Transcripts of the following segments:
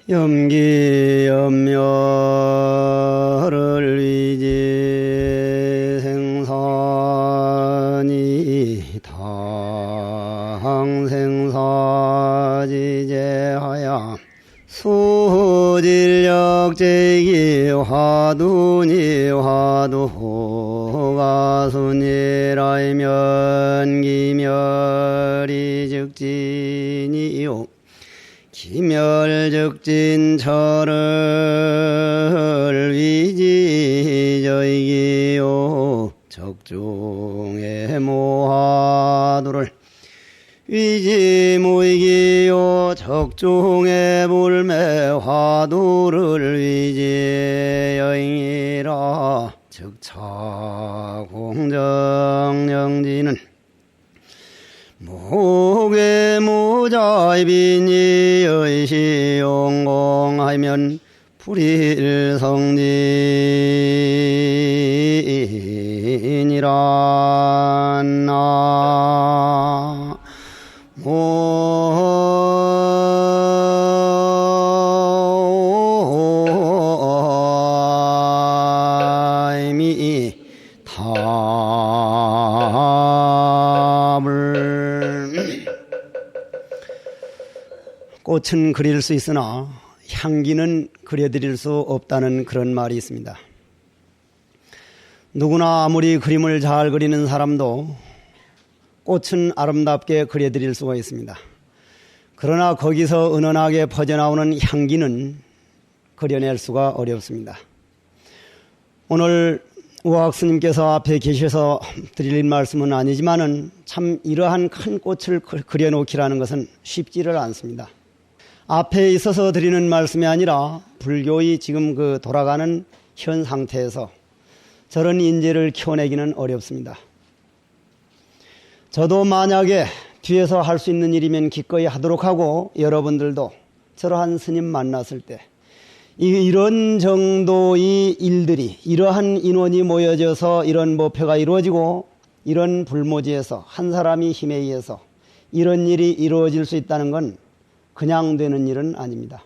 염기염멸을 위지 생산이 당생사지제하야 수질력제기 화두니 화두가 순이라이면 기멸이 즉진이요 기멸적진철을 위지저이기요 적중의 모하두를 위지무이기요 적중의 불매화두를 위지여잉이라 즉차공정영지는 무괴무자이비니 의시용공하면 불일성진이라 나무이미 꽃은 그릴 수 있으나 향기는 그려드릴 수 없다는 그런 말이 있습니다. 누구나 아무리 그림을 잘 그리는 사람도 꽃은 아름답게 그려드릴 수가 있습니다. 그러나 거기서 은은하게 퍼져나오는 향기는 그려낼 수가 어렵습니다. 오늘 우학 스님께서 앞에 계셔서 드릴 말씀은 아니지만은 참 이러한 큰 꽃을 그려놓기라는 것은 쉽지를 않습니다. 앞에 있어서 드리는 말씀이 아니라 불교의 지금 그 돌아가는 현 상태에서 저런 인재를 키워내기는 어렵습니다. 저도 만약에 뒤에서 할 수 있는 일이면 기꺼이 하도록 하고 여러분들도 저러한 스님 만났을 때 이런 정도의 일들이 이러한 인원이 모여져서 이런 목표가 이루어지고 이런 불모지에서 한 사람이 힘에 의해서 이런 일이 이루어질 수 있다는 건 그냥 되는 일은 아닙니다.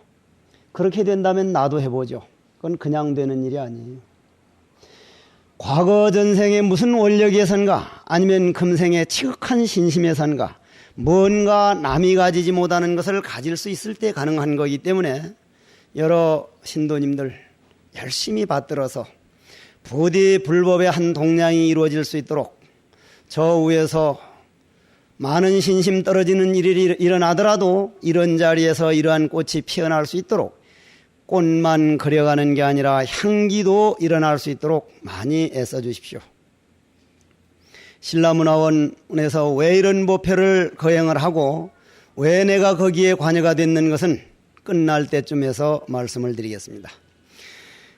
그렇게 된다면 나도 해보죠. 그건 그냥 되는 일이 아니에요. 과거 전생에 무슨 원력에선가 아니면 금생에 지극한 신심에선가 뭔가 남이 가지지 못하는 것을 가질 수 있을 때 가능한 거기 때문에 여러 신도님들 열심히 받들어서 부디 불법의 한 동량이 이루어질 수 있도록 저 위에서 많은 신심 떨어지는 일이 일어나더라도 이런 자리에서 이러한 꽃이 피어날 수 있도록 꽃만 그려가는 게 아니라 향기도 일어날 수 있도록 많이 애써 주십시오. 신라문화원에서 왜 이런 목표를 거행을 하고 왜 내가 거기에 관여가 됐는 것은 끝날 때쯤에서 말씀을 드리겠습니다.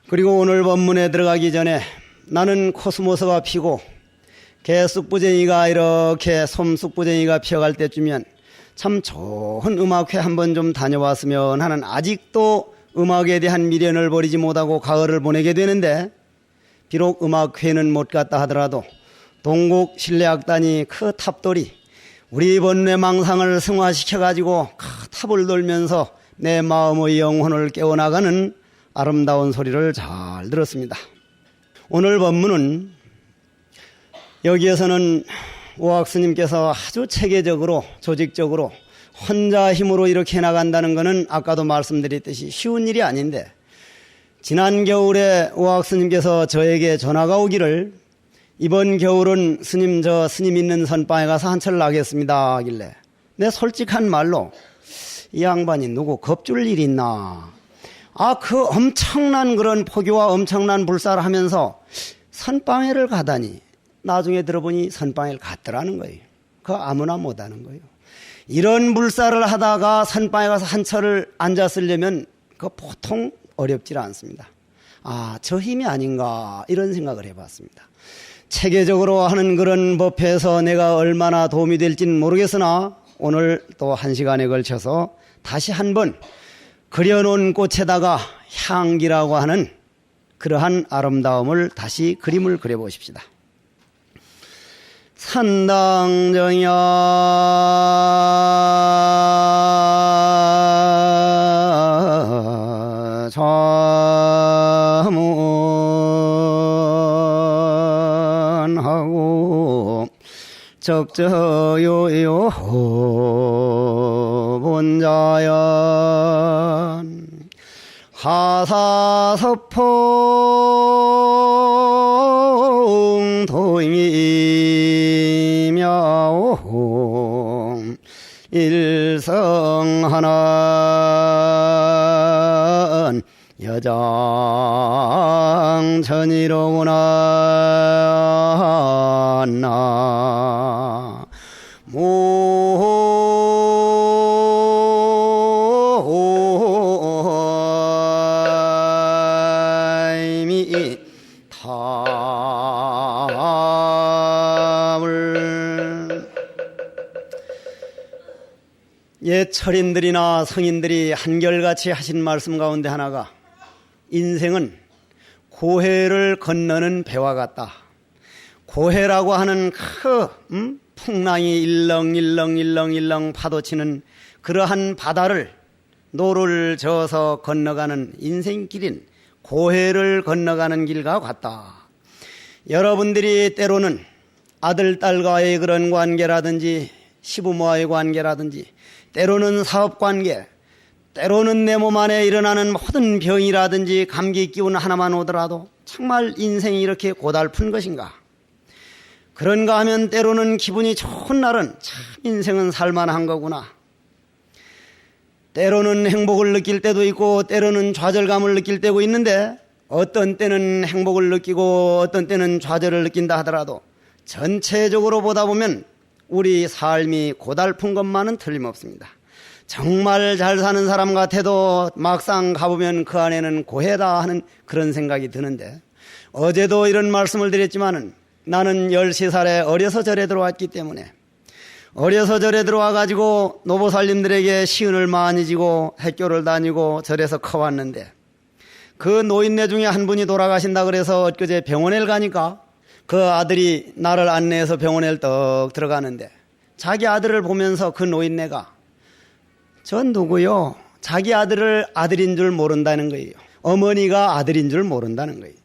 그리고 오늘 법문에 들어가기 전에 나는 코스모스가 피고 개쑥부쟁이가 이렇게 솜쑥부쟁이가 피어갈 때쯤이면 참 좋은 음악회 한번 좀 다녀왔으면 하는 아직도 음악에 대한 미련을 버리지 못하고 가을을 보내게 되는데 비록 음악회는 못 갔다 하더라도 동국 실내악단이 그 탑돌이 우리 번뇌망상을 승화시켜가지고 그 탑을 돌면서 내 마음의 영혼을 깨워나가는 아름다운 소리를 잘 들었습니다. 오늘 법문은 여기에서는 우학 스님께서 아주 체계적으로 조직적으로 혼자 힘으로 이렇게 나간다는 것은 아까도 말씀드렸듯이 쉬운 일이 아닌데 지난 겨울에 우학 스님께서 저에게 전화가 오기를 이번 겨울은 스님 있는 선방에 가서 한철 나겠습니다 하길래 내 솔직한 말로 이 양반이 누구 겁줄 일 있나 그 엄청난 그런 포교와 엄청난 불사를 하면서 선방회를 가다니 나중에 들어보니 선방회를 갔더라는 거예요. 그거 아무나 못하는 거예요. 이런 불사를 하다가 선방에 가서 한철을 앉았으려면 그거 보통 어렵지 않습니다. 저 힘이 아닌가 이런 생각을 해봤습니다. 체계적으로 하는 그런 법회에서 내가 얼마나 도움이 될지는 모르겠으나 오늘 또 1시간에 걸쳐서 다시 한번 그려놓은 꽃에다가 향기라고 하는 그러한 아름다움을 다시 그림을 그려보십시다. 산당정야 자문하고 적저요요 본자연 하사서풍 도잉이며옹 일성하는 여장천이로구나 나무이미 탐을 옛 철인들이나 성인들이 한결같이 하신 말씀 가운데 하나가 인생은 고해를 건너는 배와 같다. 고해라고 하는 풍랑이 일렁일렁 파도치는 그러한 바다를 노를 저어서 건너가는 인생길인 고해를 건너가는 길과 같다. 여러분들이 때로는 아들, 딸과의 그런 관계라든지 시부모와의 관계라든지 때로는 사업관계, 때로는 내 몸 안에 일어나는 모든 병이라든지 감기 기운 하나만 오더라도 정말 인생이 이렇게 고달픈 것인가? 그런가 하면 때로는 기분이 좋은 날은 참 인생은 살만한 거구나. 때로는 행복을 느낄 때도 있고 때로는 좌절감을 느낄 때도 있는데 어떤 때는 행복을 느끼고 어떤 때는 좌절을 느낀다 하더라도 전체적으로 보다 보면 우리 삶이 고달픈 것만은 틀림없습니다. 정말 잘 사는 사람 같아도 막상 가보면 그 안에는 고해다 하는 그런 생각이 드는데 어제도 이런 말씀을 드렸지만은 나는 13살에 어려서 절에 들어왔기 때문에 어려서 절에 들어와가지고 노보살님들에게 시은을 많이 지고 학교를 다니고 절에서 커왔는데 그 노인네 중에 한 분이 돌아가신다 그래서 엊그제 병원에 가니까 그 아들이 나를 안내해서 병원에 떡 들어가는데 자기 아들을 보면서 그 노인네가 저 누구요? 자기 아들을 아들인 줄 모른다는 거예요. 어머니가 아들인 줄 모른다는 거예요.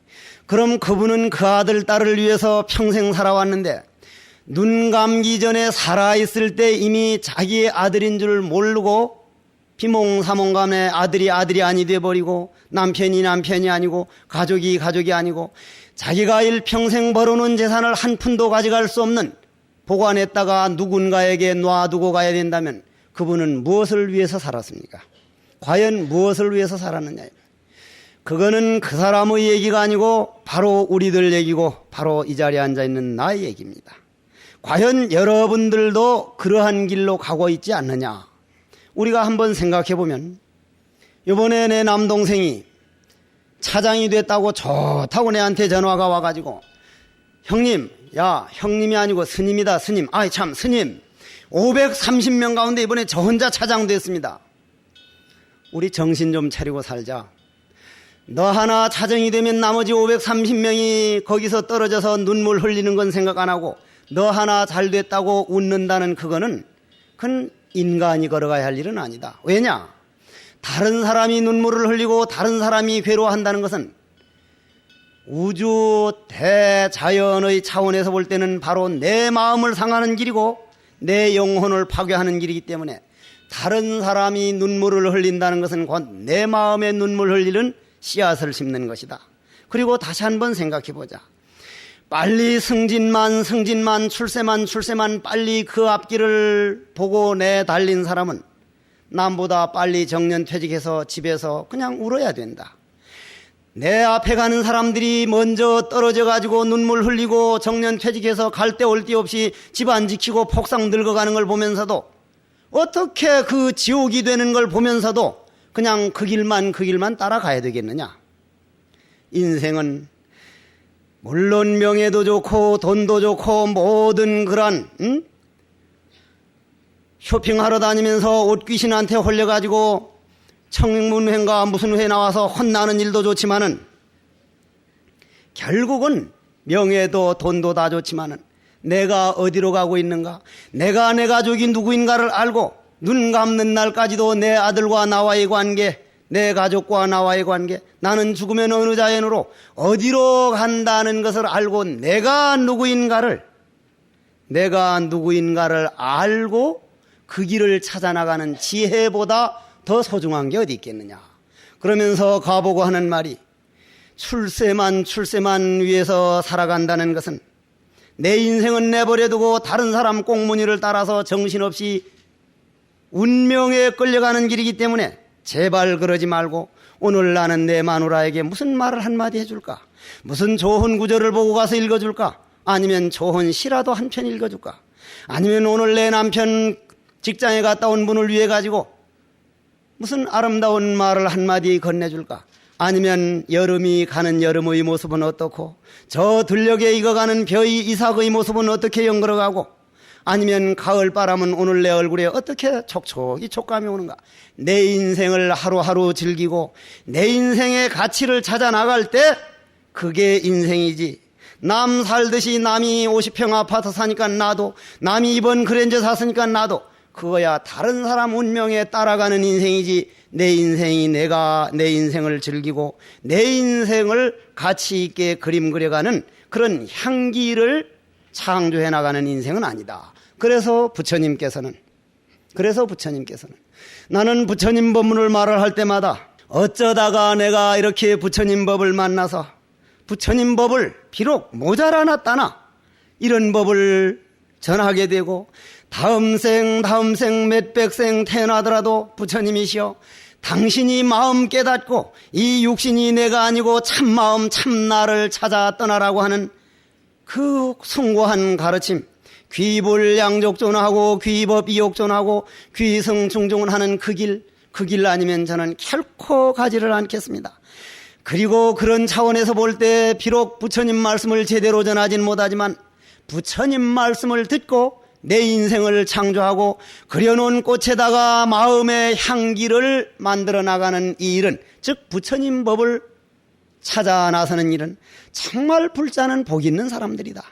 그럼 그분은 그 아들, 딸을 위해서 평생 살아왔는데 눈 감기 전에 살아있을 때 이미 자기의 아들인 줄 모르고 비몽사몽간에 아들이 아니 돼버리고 남편이 남편이 아니고 가족이 아니고 자기가 일평생 벌어놓은 재산을 한 푼도 가져갈 수 없는 보관했다가 누군가에게 놔두고 가야 된다면 그분은 무엇을 위해서 살았습니까? 과연 무엇을 위해서 살았느냐? 그거는 그 사람의 얘기가 아니고 바로 우리들 얘기고 바로 이 자리에 앉아있는 나의 얘기입니다. 과연 여러분들도 그러한 길로 가고 있지 않느냐? 우리가 한번 생각해보면 이번에 내 남동생이 차장이 됐다고 좋다고 내한테 전화가 와가지고 형님, 야 형님이 아니고 스님이다 스님. 아이 참 스님 530명 가운데 이번에 저 혼자 차장 됐습니다. 우리 정신 좀 차리고 살자. 너 하나 차장이 되면 나머지 530명이 거기서 떨어져서 눈물 흘리는 건 생각 안 하고 너 하나 잘 됐다고 웃는다는 그건 인간이 걸어가야 할 일은 아니다. 왜냐? 다른 사람이 눈물을 흘리고 다른 사람이 괴로워한다는 것은 우주 대자연의 차원에서 볼 때는 바로 내 마음을 상하는 길이고 내 영혼을 파괴하는 길이기 때문에 다른 사람이 눈물을 흘린다는 것은 곧 내 마음에 눈물 흘리는 씨앗을 심는 것이다. 그리고 다시 한번 생각해보자. 빨리 승진만 출세만 빨리 그 앞길을 보고 내달린 사람은 남보다 빨리 정년퇴직해서 집에서 그냥 울어야 된다. 내 앞에 가는 사람들이 먼저 떨어져 가지고 눈물 흘리고 정년퇴직해서 갈 데 올 데 없이 집안 지키고 폭삭 늙어가는 걸 보면서도, 어떻게 그 지옥이 되는 걸 보면서도 그냥 그 길만 따라가야 되겠느냐. 인생은 물론 명예도 좋고 돈도 좋고 모든 그런 쇼핑하러 다니면서 옷귀신한테 홀려가지고 청문회인가 무슨 회 나와서 혼나는 일도 좋지만은, 결국은 명예도 돈도 다 좋지만은 내가 어디로 가고 있는가, 내가 내 가족이 누구인가를 알고 눈 감는 날까지도 내 아들과 나와의 관계, 내 가족과 나와의 관계, 나는 죽으면 어느 자연으로 어디로 간다는 것을 알고 내가 누구인가를 알고 그 길을 찾아나가는 지혜보다 더 소중한 게 어디 있겠느냐. 그러면서 가보고 하는 말이, 출세만 위해서 살아간다는 것은 내 인생은 내버려두고 다른 사람 꽁무니를 따라서 정신없이 운명에 끌려가는 길이기 때문에 제발 그러지 말고 오늘 나는 내 마누라에게 무슨 말을 한마디 해줄까, 무슨 좋은 구절을 보고 가서 읽어줄까, 아니면 좋은 시라도 한 편 읽어줄까, 아니면 오늘 내 남편 직장에 갔다 온 분을 위해 가지고 무슨 아름다운 말을 한마디 건네줄까, 아니면 여름이 가는 여름의 모습은 어떻고 저 들녘에 익어가는 벼의 이삭의 모습은 어떻게 연걸어가고, 아니면 가을 바람은 오늘 내 얼굴에 어떻게 촉촉이 촉감이 오는가. 내 인생을 하루하루 즐기고 내 인생의 가치를 찾아 나갈 때 그게 인생이지, 남 살듯이 남이 50평 아파트 사니까 나도, 남이 이번 그랜저 샀으니까 나도, 그거야 다른 사람 운명에 따라가는 인생이지, 내 인생이 내가 내 인생을 즐기고 내 인생을 가치 있게 그림 그려가는 그런 향기를 창조해 나가는 인생은 아니다. 그래서 부처님께서는 나는 부처님 법문을 말을 할 때마다 어쩌다가 내가 이렇게 부처님 법을 만나서 부처님 법을 비록 모자라놨다나 이런 법을 전하게 되고, 다음 생 몇백 생 태어나더라도 부처님이시여, 당신이 마음 깨닫고 이 육신이 내가 아니고 참마음 참나를 찾아 떠나라고 하는 그 숭고한 가르침, 귀불양족존하고 귀법이욕존하고 귀성중종하는 그 길 아니면 저는 결코 가지를 않겠습니다. 그리고 그런 차원에서 볼 때 비록 부처님 말씀을 제대로 전하진 못하지만 부처님 말씀을 듣고 내 인생을 창조하고 그려놓은 꽃에다가 마음의 향기를 만들어 나가는 이 일은, 즉 부처님 법을 찾아 나서는 일은 정말 불자는 복 있는 사람들이다.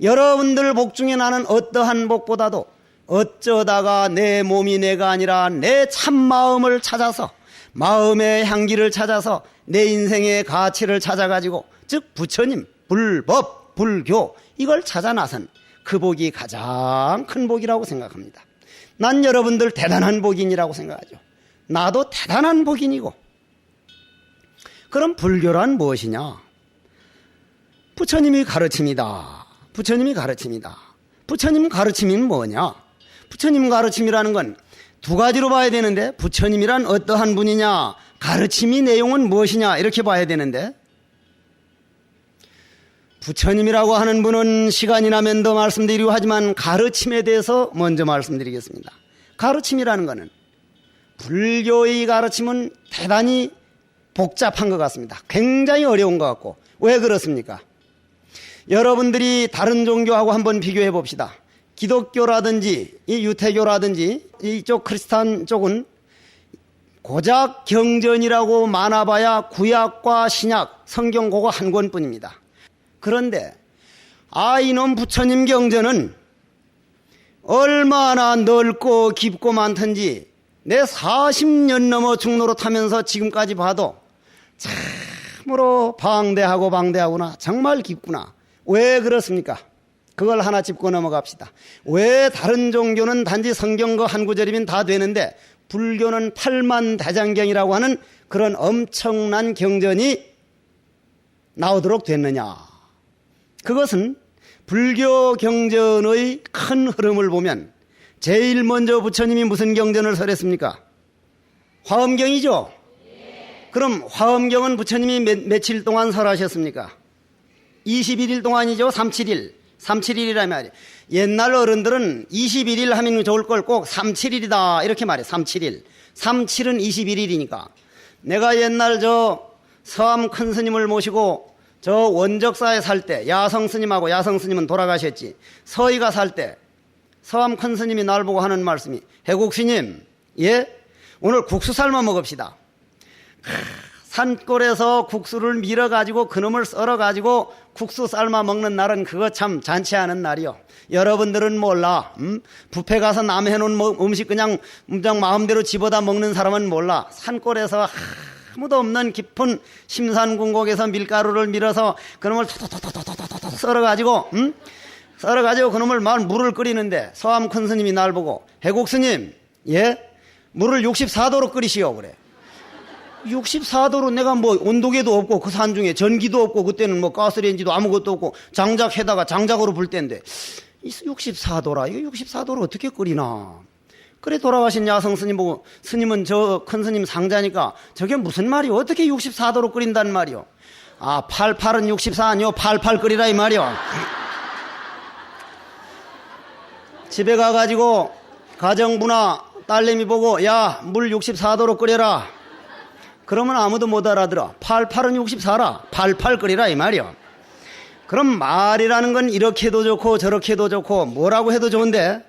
여러분들 복 중에 나는 어떠한 복보다도 어쩌다가 내 몸이 내가 아니라 내 참마음을 찾아서, 마음의 향기를 찾아서 내 인생의 가치를 찾아가지고, 즉 부처님, 불법, 불교 이걸 찾아 나선 그 복이 가장 큰 복이라고 생각합니다. 난 여러분들 대단한 복인이라고 생각하죠. 나도 대단한 복인이고. 그럼 불교란 무엇이냐? 부처님이 가르침이다. 부처님 가르침이 뭐냐? 부처님 가르침이라는 건 두 가지로 봐야 되는데, 부처님이란 어떠한 분이냐, 가르침의 내용은 무엇이냐, 이렇게 봐야 되는데, 부처님이라고 하는 분은 시간이 나면 더 말씀드리려고 하지만 가르침에 대해서 먼저 말씀드리겠습니다. 가르침이라는 것은, 불교의 가르침은 대단히 복잡한 것 같습니다. 굉장히 어려운 것 같고. 왜 그렇습니까? 여러분들이 다른 종교하고 한번 비교해 봅시다. 기독교라든지 이 유태교라든지 이쪽 크리스찬 쪽은 고작 경전이라고 많아봐야 구약과 신약, 성경 그거 한 권뿐입니다. 그런데 이놈 부처님 경전은 얼마나 넓고 깊고 많던지 내 40년 넘어 중로로 타면서 지금까지 봐도 참으로 방대하구나, 정말 깊구나. 왜 그렇습니까? 그걸 하나 짚고 넘어갑시다. 왜 다른 종교는 단지 성경 그 한 구절이면 다 되는데 불교는 8만 대장경이라고 하는 그런 엄청난 경전이 나오도록 됐느냐? 그것은 불교 경전의 큰 흐름을 보면 제일 먼저 부처님이 무슨 경전을 설했습니까? 화엄경이죠? 그럼 화엄경은 부처님이 며칠 동안 설하셨습니까? 21일 동안이죠. 37일. 37일이라 말이에요. 옛날 어른들은 21일 하면 좋을 걸 꼭 37일이다 이렇게 말해요. 37일. 37은 21일이니까. 내가 옛날 저 서암 큰 스님을 모시고 저 원적사에 살 때 야성 스님하고 야성 스님은 돌아가셨지. 서희가 살 때 서암 큰 스님이 날 보고 하는 말씀이 해국 스님, 예? 오늘 국수 삶아 먹읍시다. 산골에서 국수를 밀어가지고 그놈을 썰어가지고 국수 삶아 먹는 날은 그거 참 잔치하는 날이요. 여러분들은 몰라. 뷔페 가서 남 해놓은 음식 그냥 마음대로 집어다 먹는 사람은 몰라. 산골에서 아무도 없는 깊은 심산궁곡에서 밀가루를 밀어서 그놈을 토토토토토토토 썰어가지고 썰어가지고 그놈을 물을 끓이는데 서암 큰 스님이 날 보고 해국 스님, 예? 물을 64도로 끓이시오 그래. 64도로 내가 뭐 온도계도 없고 그 산중에 전기도 없고 그때는 뭐 가스레인지도 아무것도 없고 장작에다가 장작으로 불 때인데 64도라 이거 64도로 어떻게 끓이나. 그래 돌아가신 야성 스님 보고 스님은 저 큰 스님 상자니까 저게 무슨 말이요? 어떻게 64도로 끓인단 말이요? 아 88은 64 아니요 88 끓이라 이 말이요. 집에 가가지고 가정부나 딸내미 보고 야 물 64도로 끓여라. 그러면 아무도 못 알아들어. 88은 64라. 88 끓이라 이 말이요. 그럼 말이라는 건 이렇게 해도 좋고 저렇게 해도 좋고 뭐라고 해도 좋은데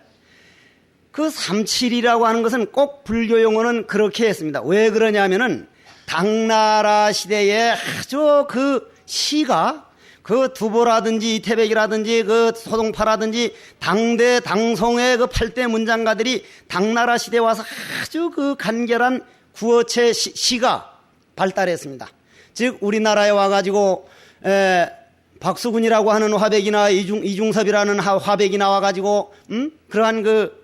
그 37이라고 하는 것은 꼭 불교 용어는 그렇게 했습니다. 왜 그러냐면은 당나라 시대에 아주 그 시가 그 두보라든지 이태백이라든지 그 소동파라든지 당대 당송의 그 8대 문장가들이 당나라 시대에 와서 아주 그 간결한 구어체 시가 발달했습니다. 즉 우리나라에 와가지고 박수근이라고 하는 화백이나 이중섭이라는 화백이 나와가지고 그러한 그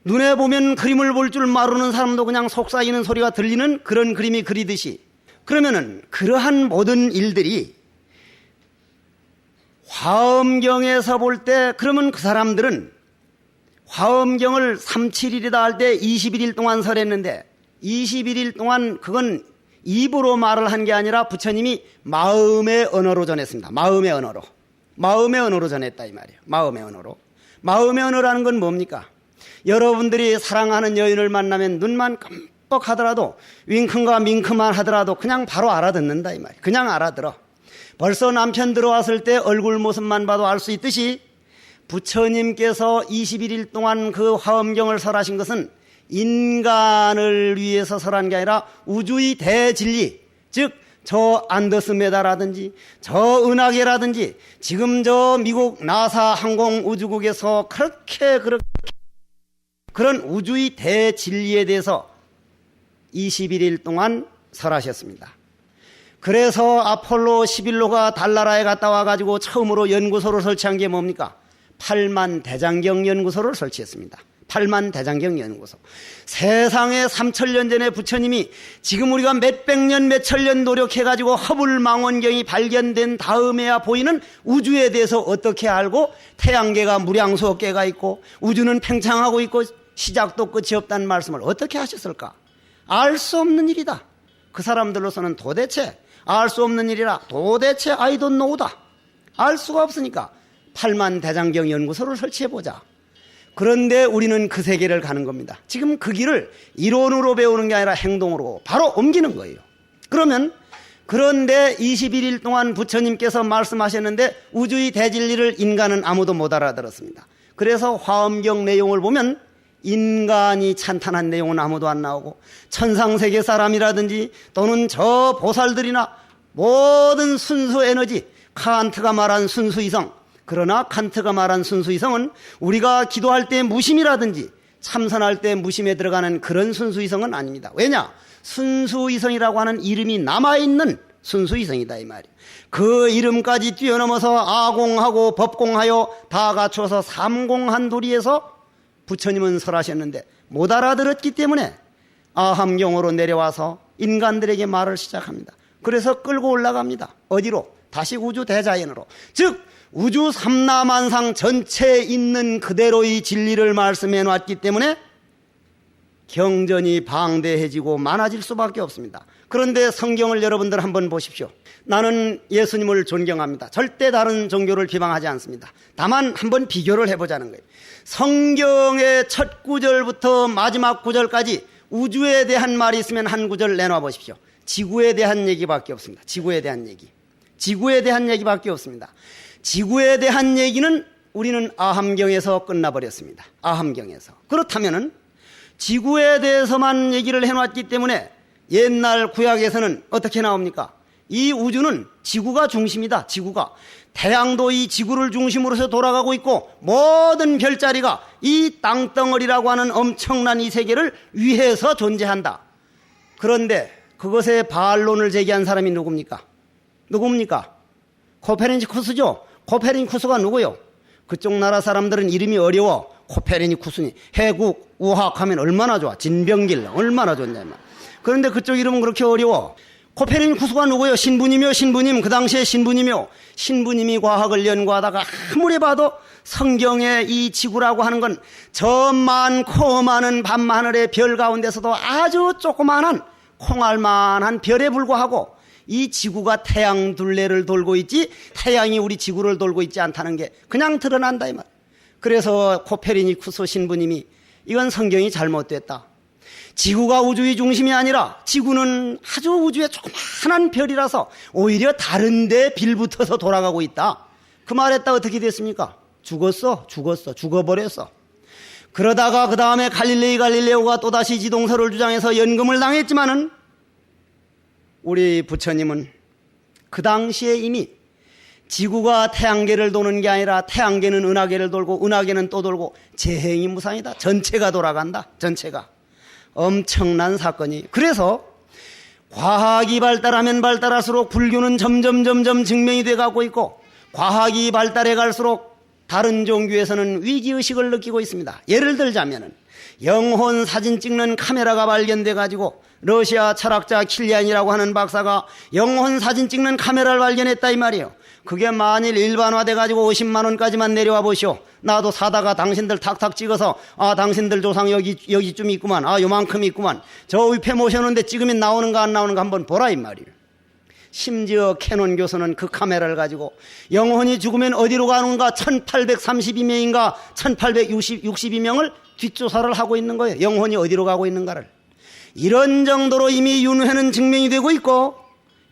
눈에 보면 그림을 볼 줄 모르는 사람도 그냥 속삭이는 소리가 들리는 그런 그림이 그리듯이 그러면은 그러한 모든 일들이 화엄경에서 볼 때 그러면 그 사람들은 화엄경을 37일이다 할 때 21일 동안 설했는데 21일 동안 그건 입으로 말을 한 게 아니라 부처님이 마음의 언어로 전했습니다. 마음의 언어로. 마음의 언어로 전했다 이 말이에요. 마음의 언어로. 마음의 언어라는 건 뭡니까? 여러분들이 사랑하는 여인을 만나면 눈만 깜빡하더라도 윙크인가 밍크만 하더라도 그냥 바로 알아듣는다 이 말이에요. 그냥 알아들어. 벌써 남편 들어왔을 때 얼굴 모습만 봐도 알 수 있듯이 부처님께서 21일 동안 그 화엄경을 설하신 것은 인간을 위해서 설한 게 아니라 우주의 대진리, 즉 저 안더스 메다라든지 저 은하계라든지 지금 저 미국 나사 항공우주국에서 그렇게 그런 우주의 대진리에 대해서 21일 동안 설하셨습니다. 그래서 아폴로 11호가 달나라에 갔다 와가지고 처음으로 연구소를 설치한 게 뭡니까? 8만 대장경 연구소를 설치했습니다. 8만 대장경 연구소. 세상에 3000년 전에 부처님이 지금 우리가 몇백 년 몇천 년 노력해가지고 허블망원경이 발견된 다음에야 보이는 우주에 대해서 어떻게 알고 태양계가 무량수억 개가 있고 우주는 팽창하고 있고 시작도 끝이 없다는 말씀을 어떻게 하셨을까? 알 수 없는 일이다. 그 사람들로서는 도대체 알 수 없는 일이라 도대체 I don't know다. 알 수가 없으니까 8만 대장경 연구소를 설치해보자. 그런데 우리는 그 세계를 가는 겁니다. 지금 그 길을 이론으로 배우는 게 아니라 행동으로 바로 옮기는 거예요. 그런데 21일 동안 부처님께서 말씀하셨는데 우주의 대진리를 인간은 아무도 못 알아들었습니다. 그래서 화엄경 내용을 보면 인간이 찬탄한 내용은 아무도 안 나오고 천상세계 사람이라든지 또는 저 보살들이나 모든 순수 에너지, 칸트가 말한 순수이성, 그러나 칸트가 말한 순수이성은 우리가 기도할 때 무심이라든지 참선할 때 무심에 들어가는 그런 순수이성은 아닙니다. 왜냐? 순수이성이라고 하는 이름이 남아있는 순수이성이다 이 말이에요. 그 이름까지 뛰어넘어서 아공하고 법공하여 다 갖춰서 삼공한 도리에서 부처님은 설하셨는데 못 알아들었기 때문에 아함경으로 내려와서 인간들에게 말을 시작합니다. 그래서 끌고 올라갑니다. 어디로? 다시 우주 대자연으로. 즉 우주 삼라만상 전체에 있는 그대로의 진리를 말씀해 놨기 때문에 경전이 방대해지고 많아질 수밖에 없습니다. 그런데 성경을 여러분들 한번 보십시오. 나는 예수님을 존경합니다. 절대 다른 종교를 비방하지 않습니다. 다만 한번 비교를 해보자는 거예요. 성경의 첫 구절부터 마지막 구절까지 우주에 대한 말이 있으면 한 구절 내놔 보십시오. 지구에 대한 얘기밖에 없습니다. 지구에 대한 얘기밖에 없습니다. 지구에 대한 얘기는 우리는 아함경에서 끝나버렸습니다. 아함경에서. 그렇다면은 지구에 대해서만 얘기를 해놨기 때문에 옛날 구약에서는 어떻게 나옵니까? 이 우주는 지구가 중심이다. 지구가. 태양도 이 지구를 중심으로 해서 돌아가고 있고 모든 별자리가 이 땅덩어리라고 하는 엄청난 이 세계를 위해서 존재한다. 그런데 그것에 반론을 제기한 사람이 누굽니까? 코페르니쿠스죠. 코페르니쿠스가 누구요? 그쪽 나라 사람들은 이름이 어려워. 코페르니쿠스니 해국 우학하면 얼마나 좋아. 진병길 얼마나 좋냐. 그런데 그쪽 이름은 그렇게 어려워. 코페르니쿠스가 누구요? 신부님. 그 당시에 신부님이 과학을 연구하다가 아무리 봐도 성경의 이 지구라고 하는 건 저 많고 많은 밤하늘의 별 가운데서도 아주 조그마한 콩알만한 별에 불과하고 이 지구가 태양 둘레를 돌고 있지 태양이 우리 지구를 돌고 있지 않다는 게 그냥 드러난다 이 말. 그래서 코페르니쿠스 신부님이 이건 성경이 잘못됐다. 지구가 우주의 중심이 아니라 지구는 아주 우주의 조그마한 별이라서 오히려 다른 데 빌붙어서 돌아가고 있다. 그 말했다 어떻게 됐습니까? 죽어버렸어. 그러다가 그 다음에 갈릴레오가 또다시 지동설을 주장해서 연금을 당했지만은 우리 부처님은 그 당시에 이미 지구가 태양계를 도는 게 아니라 태양계는 은하계를 돌고 은하계는 또 돌고 재행이 무상이다. 전체가 돌아간다. 전체가. 엄청난 사건이. 그래서 과학이 발달하면 발달할수록 불교는 점점 증명이 돼가고 있고 과학이 발달해 갈수록 다른 종교에서는 위기의식을 느끼고 있습니다. 예를 들자면은 영혼 사진 찍는 카메라가 발견돼 가지고 러시아 철학자 킬리안이라고 하는 박사가 영혼 사진 찍는 카메라를 발견했다 이 말이에요. 그게 만일 일반화돼 가지고 50만 원까지만 내려와 보시오. 나도 사다가 당신들 탁탁 찍어서 당신들 조상 여기쯤 있구만. 요만큼 있구만. 저 위패 모셔놓은데 찍으면 나오는가 안 나오는가 한번 보라 이 말이에요. 심지어 캐논 교수는 그 카메라를 가지고 영혼이 죽으면 어디로 가는가 1832명인가 1862명을 뒷조사를 하고 있는 거예요. 영혼이 어디로 가고 있는가를. 이런 정도로 이미 윤회는 증명이 되고 있고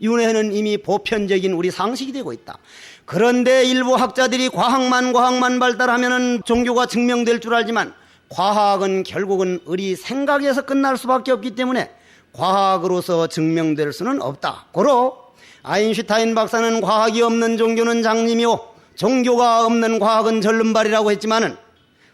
윤회는 이미 보편적인 우리 상식이 되고 있다. 그런데 일부 학자들이 과학만 발달하면은 종교가 증명될 줄 알지만 과학은 결국은 우리 생각에서 끝날 수밖에 없기 때문에 과학으로서 증명될 수는 없다. 고로 아인슈타인 박사는 과학이 없는 종교는 장님이요 종교가 없는 과학은 절름발이라고 했지만은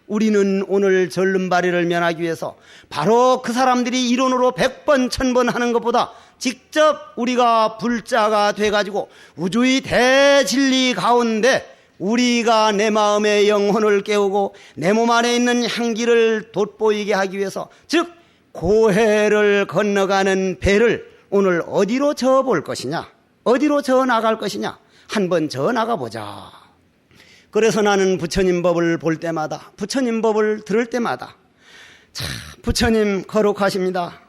우리는 오늘 절름발이를 면하기 위해서 바로 그 사람들이 이론으로 100번 1000번 하는 것보다 직접 우리가 불자가 돼가지고 우주의 대진리 가운데 우리가 내 마음의 영혼을 깨우고 내 몸 안에 있는 향기를 돋보이게 하기 위해서 즉 고해를 건너가는 배를 오늘 어디로 저어볼 것이냐, 어디로 저어 나갈 것이냐, 한번 저어 나가보자. 그래서 나는 부처님 법을 볼 때마다, 부처님 법을 들을 때마다 참 부처님 거룩하십니다.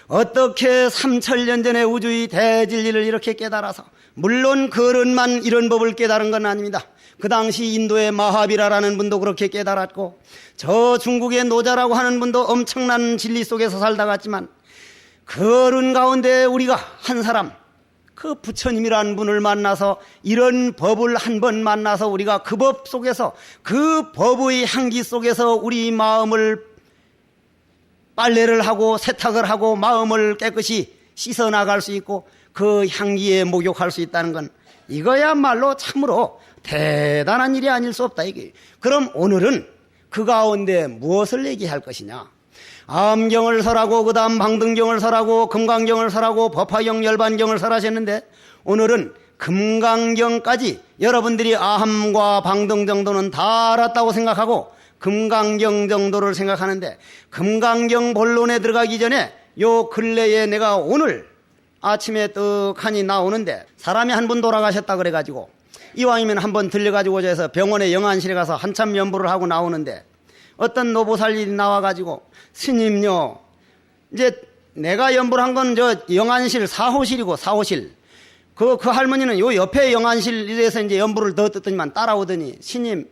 어떻게 3000년 전에 우주의 대진리를 이렇게 깨달아서, 물론 그런만 이런 법을 깨달은 건 아닙니다. 그 당시 인도의 마하비라라는 분도 그렇게 깨달았고 저 중국의 노자라고 하는 분도 엄청난 진리 속에서 살다 갔지만 그런 가운데 우리가 한 사람, 그 부처님이라는 분을 만나서 이런 법을 한 번 만나서 우리가 그 법 속에서 그 법의 향기 속에서 우리 마음을 빨래를 하고 세탁을 하고 마음을 깨끗이 씻어나갈 수 있고 그 향기에 목욕할 수 있다는 건 이거야말로 참으로 대단한 일이 아닐 수 없다 이게. 그럼 오늘은 그 가운데 무엇을 얘기할 것이냐. 암경을 설하고 그 다음 방등경을 설하고 금강경을 설하고 법화경 열반경을 설하셨는데 오늘은 금강경까지 여러분들이 아함과 방등 정도는 다 알았다고 생각하고 금강경 정도를 생각하는데 금강경 본론에 들어가기 전에 요 근래에 내가 오늘 아침에 떡하니 나오는데 사람이 한 분 돌아가셨다 그래가지고 이왕이면 한번 들려가지고자 해서 병원의 영안실에 가서 한참 연부를 하고 나오는데 어떤 노보살이 나와가지고 스님요 이제 내가 연불 한 건 저 영안실 4호실이고 4호실. 그 할머니는 요 옆에 영안실에서 이제 연불을 더 뜯더니만 따라오더니 스님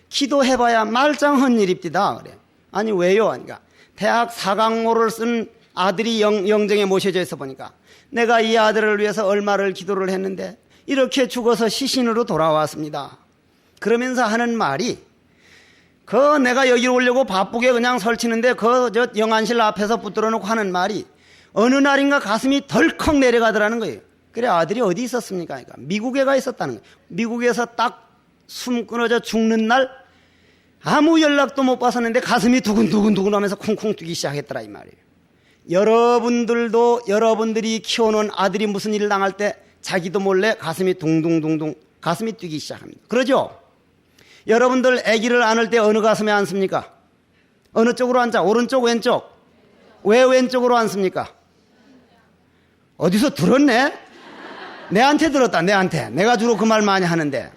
기도해봐야 말짱한 일입디다. 그래. 아니 왜요? 그러니까 대학 4강호를 쓴 아들이 영정에 모셔져 있어 보니까 내가 이 아들을 위해서 얼마를 기도를 했는데 이렇게 죽어서 시신으로 돌아왔습니다. 그러면서 하는 말이 내가 여기로 오려고 바쁘게 그냥 설치는데 저 영안실 앞에서 붙들어 놓고 하는 말이 어느 날인가 가슴이 덜컥 내려가더라는 거예요. 그래 아들이 어디 있었습니까? 그러니까 미국에 가 있었다는 거예요. 미국에서 딱 숨 끊어져 죽는 날 아무 연락도 못 받았는데 가슴이 두근두근 하면서 쿵쿵 뛰기 시작했더라 이 말이에요. 여러분들도 여러분들이 키워놓은 아들이 무슨 일을 당할 때 자기도 몰래 가슴이 둥둥둥둥 가슴이 뛰기 시작합니다. 그러죠? 여러분들 아기를 안을 때 어느 가슴에 앉습니까? 어느 쪽으로 앉아? 오른쪽 왼쪽? 왜 왼쪽으로 앉습니까? 어디서 들었네? 내한테 들었다. 내한테. 내가 주로 그 말 많이 하는데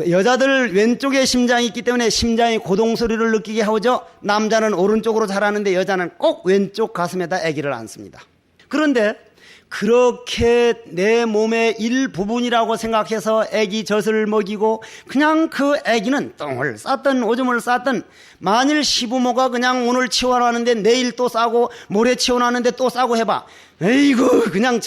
여자들 왼쪽에 심장이 있기 때문에 심장이 고동소리를 느끼게 하죠. 남자는 오른쪽으로 자라는데 여자는 꼭 왼쪽 가슴에다 아기를 안습니다. 그런데 그렇게 내 몸의 일부분이라고 생각해서 아기 젖을 먹이고 그냥 그 아기는 똥을 쌌든 오줌을 쌌든 만일 시부모가 그냥 오늘 치워놨는데 내일 또 싸고 모레 치워놨는데 또 싸고 해봐. 에이구 그냥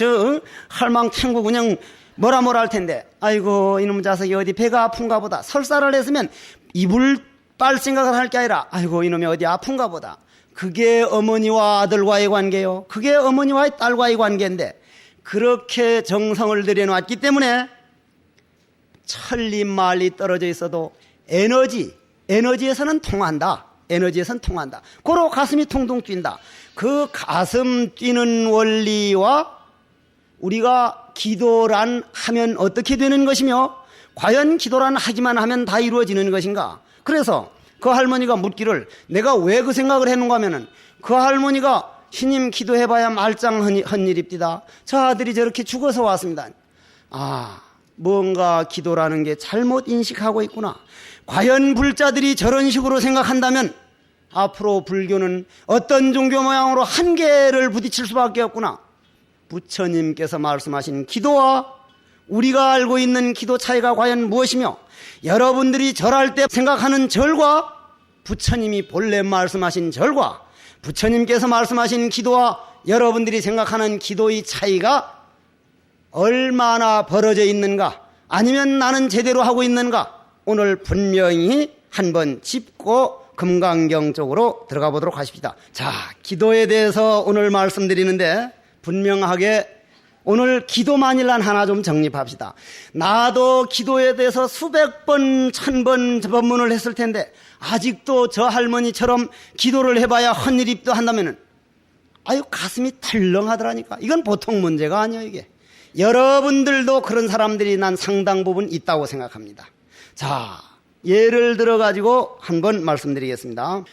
할망탱구 그냥 뭐라 할 텐데 아이고 이놈 자석이 어디 배가 아픈가 보다. 설사를 했으면 이불 빨 생각을 할 게 아니라 아이고 이놈이 어디 아픈가 보다. 그게 어머니와 아들과의 관계요. 그게 어머니와 딸과의 관계인데 그렇게 정성을 들여놨기 때문에 천리말리 떨어져 있어도 에너지에서는 통한다. 에너지에서는 통한다. 고로 가슴이 퉁퉁 뛴다. 그 가슴 뛰는 원리와 우리가 기도란 하면 어떻게 되는 것이며 과연 기도란 하기만 하면 다 이루어지는 것인가. 그래서 그 할머니가 묻기를 내가 왜 그 생각을 했는가 하면은 그 할머니가 스님 기도해봐야 말짱한 일입디다. 저 아들이 저렇게 죽어서 왔습니다. 뭔가 기도라는 게 잘못 인식하고 있구나. 과연 불자들이 저런 식으로 생각한다면 앞으로 불교는 어떤 종교 모양으로 한계를 부딪힐 수밖에 없구나. 부처님께서 말씀하신 기도와 우리가 알고 있는 기도 차이가 과연 무엇이며 여러분들이 절할 때 생각하는 절과 부처님이 본래 말씀하신 절과 부처님께서 말씀하신 기도와 여러분들이 생각하는 기도의 차이가 얼마나 벌어져 있는가 아니면 나는 제대로 하고 있는가 오늘 분명히 한번 짚고 금강경 쪽으로 들어가 보도록 하십시다. 자, 기도에 대해서 오늘 말씀드리는데 분명하게 오늘 기도만일란 하나 좀 정립합시다. 나도 기도에 대해서 수백 번, 1000번 법문을 했을 텐데 아직도 저 할머니처럼 기도를 해봐야 헌일입도 한다면은 가슴이 털렁하더라니까. 이건 보통 문제가 아니에요. 이게 여러분들도 그런 사람들이 난 상당 부분 있다고 생각합니다. 자, 예를 들어 가지고 한번 말씀드리겠습니다.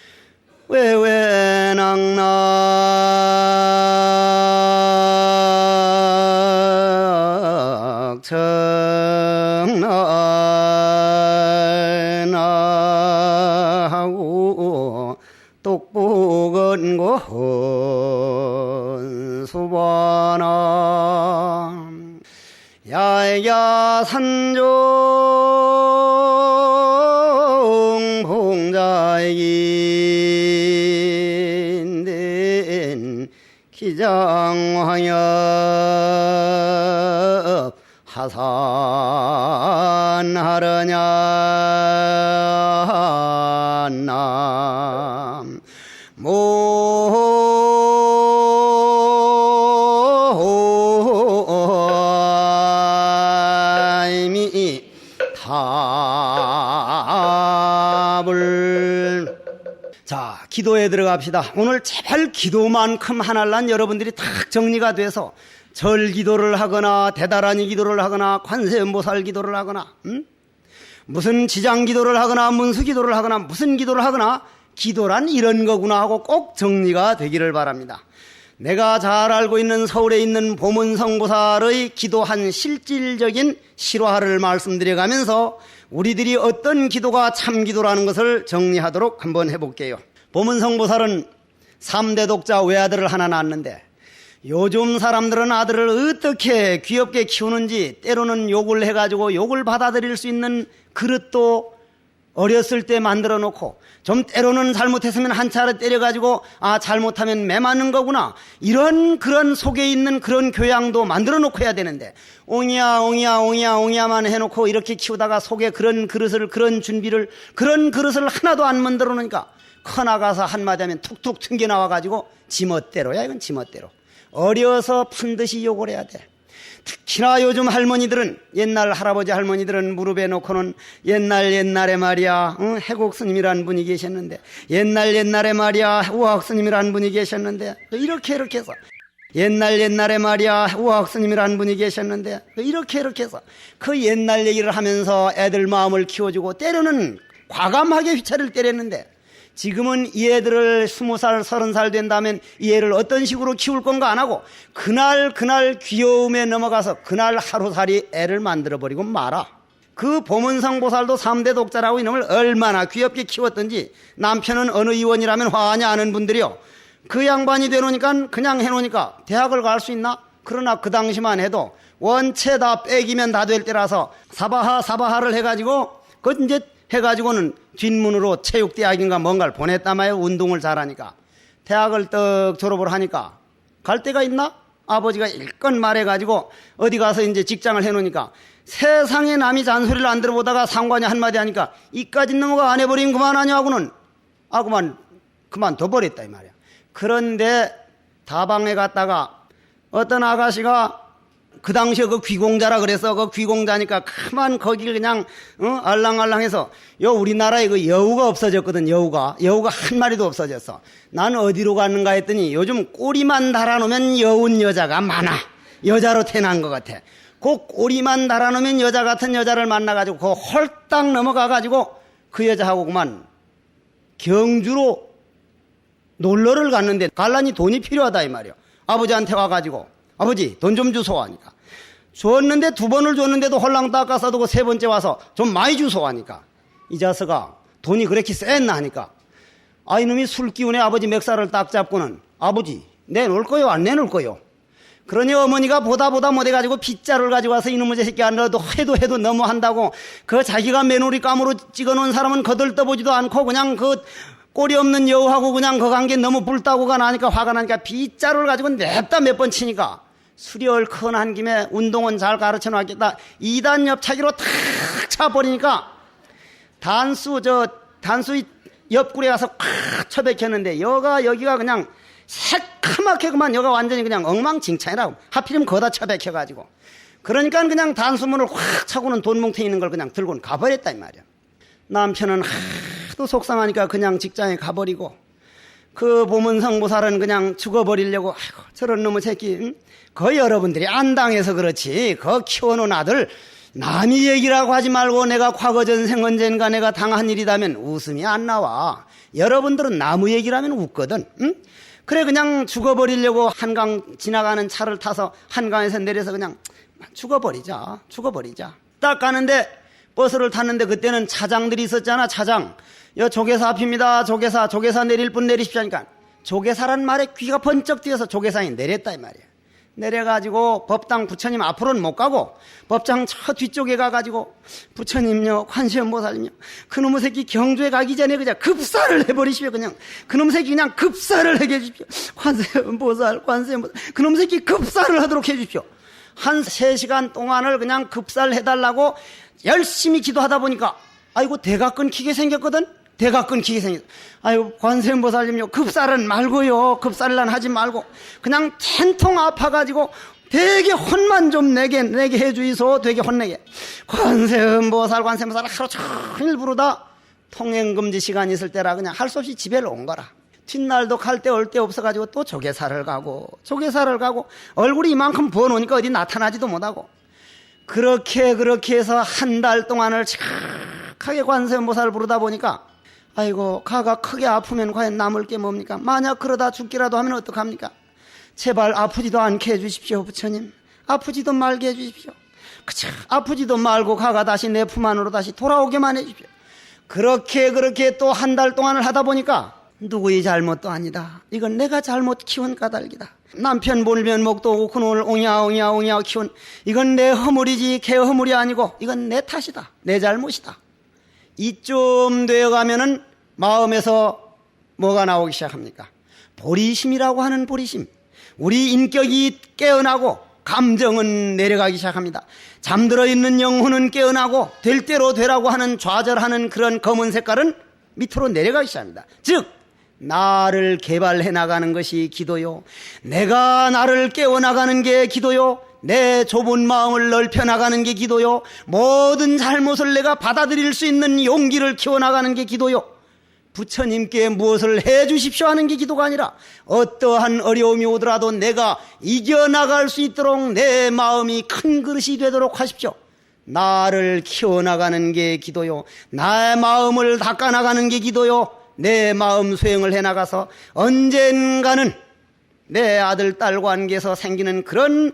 외외낭낙 청나하고 똑부건곤 수반아 야야산종 봉자이긴 기장황엽 하산하려냐 남 모임이 답을. 자, 기도에 들어갑시다. 오늘 제발 기도만큼 하나란 여러분들이 딱 정리가 돼서 절 기도를 하거나 대다라니 기도를 하거나 관세음보살 기도를 하거나 무슨 지장 기도를 하거나 문수 기도를 하거나 무슨 기도를 하거나 기도란 이런 거구나 하고 꼭 정리가 되기를 바랍니다. 내가 잘 알고 있는 서울에 있는 보문성보살의 기도한 실질적인 실화를 말씀드려가면서 우리들이 어떤 기도가 참 기도라는 것을 정리하도록 한번 해볼게요. 보문성보살은 3대 독자 외아들을 하나 낳았는데 요즘 사람들은 아들을 어떻게 귀엽게 키우는지 때로는 욕을 해가지고 욕을 받아들일 수 있는 그릇도 어렸을 때 만들어 놓고 좀 때로는 잘못했으면 한 차례 때려가지고 잘못하면 매 맞는 거구나 이런 그런 속에 있는 그런 교양도 만들어 놓고 해야 되는데 옹이야만 해놓고 이렇게 키우다가 속에 그런 그릇을 그런 준비를 그런 그릇을 하나도 안 만들어 놓으니까 커나가서 한마디 하면 툭툭 튕겨 나와가지고 지멋대로야. 이건 지멋대로 어려서 푼듯이 욕을 해야 돼. 특히나 요즘 할머니들은 옛날 할아버지 할머니들은 무릎에 놓고는 옛날에 말이야 해국 스님이라는 분이 계셨는데 옛날에 말이야 우학 스님이라는 분이 계셨는데 이렇게 해서 옛날에 말이야 우학 스님이라는 분이 계셨는데 이렇게 해서 그 옛날 얘기를 하면서 애들 마음을 키워주고 때로는 과감하게 휘차를 때렸는데 지금은 이 애들을 20살, 30살 된다면 이 애를 어떤 식으로 키울 건가 안 하고 그날 귀여움에 넘어가서 그날 하루살이 애를 만들어버리고 말아. 그 보문성보살도 3대 독자라고 이놈을 얼마나 귀엽게 키웠던지 남편은 어느 의원이라면 화하지 않은 분들이요. 그 양반이 되놓으니까 그냥 해놓으니까 대학을 갈 수 있나? 그러나 그 당시만 해도 원체 다 빼기면 다 될 때라서 사바하를 해가지고 그 이제 해가지고는 뒷문으로 체육대학인가 뭔가를 보냈단 말이에요. 운동을 잘하니까. 대학을 떡 졸업을 하니까 갈 데가 있나? 아버지가 일껏 말해가지고 어디 가서 이제 직장을 해놓으니까 세상에 남이 잔소리를 안 들어보다가 상관이 한마디 하니까 이까지 넘어가 안 해버리면 그만하냐고는 그만둬버렸다 이 말이야. 그런데 다방에 갔다가 어떤 아가씨가 그 당시에 그 귀공자라 그래서 그 귀공자니까 그만 거기를 그냥 알랑알랑해서 우리나라에 그 여우가 없어졌거든. 여우가 한 마리도 없어졌어. 난 어디로 갔는가 했더니 요즘 꼬리만 달아놓으면 여운 여자가 많아. 여자로 태어난 것 같아. 그 꼬리만 달아놓으면 여자 같은 여자를 만나가지고 그 홀딱 넘어가가지고 그 여자하고 그만 경주로 놀러를 갔는데 갈라니 돈이 필요하다 이 말이야. 아버지한테 와가지고 아버지 돈 좀 주소 하니까 줬는데 2번을 줬는데도 홀랑 닦아서도 3번째 와서 좀 많이 주소 하니까 이 자식아 돈이 그렇게 셌나 하니까 이놈이 술 기운에 아버지 맥살을 딱 잡고는 아버지 내놓을 거요 안 내놓을 거요. 그러니 어머니가 보다 못해가지고 빗자루를 가지고 와서 이놈의 새끼 안 넣어도 해도 너무 한다고 그 자기가 메모리감으로 찍어놓은 사람은 거들떠보지도 않고 그냥 그 꼬리 없는 여우하고 그냥 그 관계 너무 불타고가 나니까 화가 나니까 빗자루를 가지고 냅다 몇 번 치니까 술이 얼큰한 김에 운동은 잘 가르쳐 놨겠다. 2단 옆차기로 탁 차버리니까 단수 옆구리에 가서 콱 쳐박혔는데 여기가 그냥 새카맣게 그만 여가 완전히 그냥 엉망진창이라고. 하필이면 거다 쳐박혀가지고. 그러니까 그냥 단수문을 확 차고는 돈뭉태 있는 걸 그냥 들고는 가버렸다 이 말이야. 남편은 하도 속상하니까 그냥 직장에 가버리고 그 보문성보살은 그냥 죽어버리려고 저런 놈의 새끼 그 여러분들이 안 당해서 그렇지 그 키워놓은 아들 남이 얘기라고 하지 말고 내가 과거 전생 언젠가 내가 당한 일이라면 웃음이 안 나와. 여러분들은 나무 얘기라면 웃거든. 그래 그냥 죽어버리려고 한강 지나가는 차를 타서 한강에서 내려서 그냥 죽어버리자. 딱 가는데 버스를 탔는데 그때는 차장들이 있었잖아. 차장. 조계사 앞입니다. 조계사 내릴 분 내리십시오 하니까 조계사란 말에 귀가 번쩍 뛰어서 조계사에 내렸다 이 말이야. 내려가지고 법당 부처님 앞으로는 못 가고 법당 저 뒤쪽에 가가지고 부처님요 관세음보살님요 그놈의 새끼 경주에 가기 전에 그냥 급사를 해버리십시오. 그냥 그놈의 새끼 그냥 급사를 하게 해주십시오. 관세음보살 그놈의 새끼 급사를 하도록 해주십시오. 한 3시간 동안을 그냥 급사를 해달라고 열심히 기도하다 보니까 아이고 대가 끊기게 생겼거든. 아이고 관세음보살님요 급살은 말고요. 급살은 하지 말고 그냥 텐통 아파가지고 되게 혼만 좀 내게 해주이소. 되게 혼내게. 관세음보살 하루 종일 부르다 통행금지 시간 있을 때라 그냥 할 수 없이 집에 온 거라. 뒷날도 갈 때 올 때 없어가지고 또 조계사를 가고 얼굴이 이만큼 부어놓으니까 어디 나타나지도 못하고 그렇게 해서 한 달 동안을 착하게 관세음보살을 부르다 보니까 아이고 가가 크게 아프면 과연 남을 게 뭡니까? 만약 그러다 죽기라도 하면 어떡합니까? 제발 아프지도 않게 해주십시오. 부처님 아프지도 말게 해주십시오. 아프지도 말고 가가 다시 내 품 안으로 다시 돌아오게만 해주십시오. 그렇게 또 한 달 동안을 하다 보니까 누구의 잘못도 아니다. 이건 내가 잘못 키운 까닭이다. 남편 몰면 목도 오고 그놈을 옹야옹야 키운 이건 내 허물이지 걔 허물이 아니고 이건 내 탓이다. 내 잘못이다. 이쯤 되어가면은 마음에서 뭐가 나오기 시작합니까? 보리심이라고 하는 보리심. 우리 인격이 깨어나고 감정은 내려가기 시작합니다. 잠들어 있는 영혼은 깨어나고 될 대로 되라고 하는 좌절하는 그런 검은 색깔은 밑으로 내려가기 시작합니다. 즉 나를 개발해 나가는 것이 기도요. 내가 나를 깨워나가는 게 기도요. 내 좁은 마음을 넓혀 나가는 게 기도요. 모든 잘못을 내가 받아들일 수 있는 용기를 키워나가는 게 기도요. 부처님께 무엇을 해 주십시오 하는 게 기도가 아니라 어떠한 어려움이 오더라도 내가 이겨나갈 수 있도록 내 마음이 큰 그릇이 되도록 하십시오. 나를 키워나가는 게 기도요. 나의 마음을 닦아나가는 게 기도요. 내 마음 수행을 해나가서 언젠가는 내 아들, 딸 관계에서 생기는 그런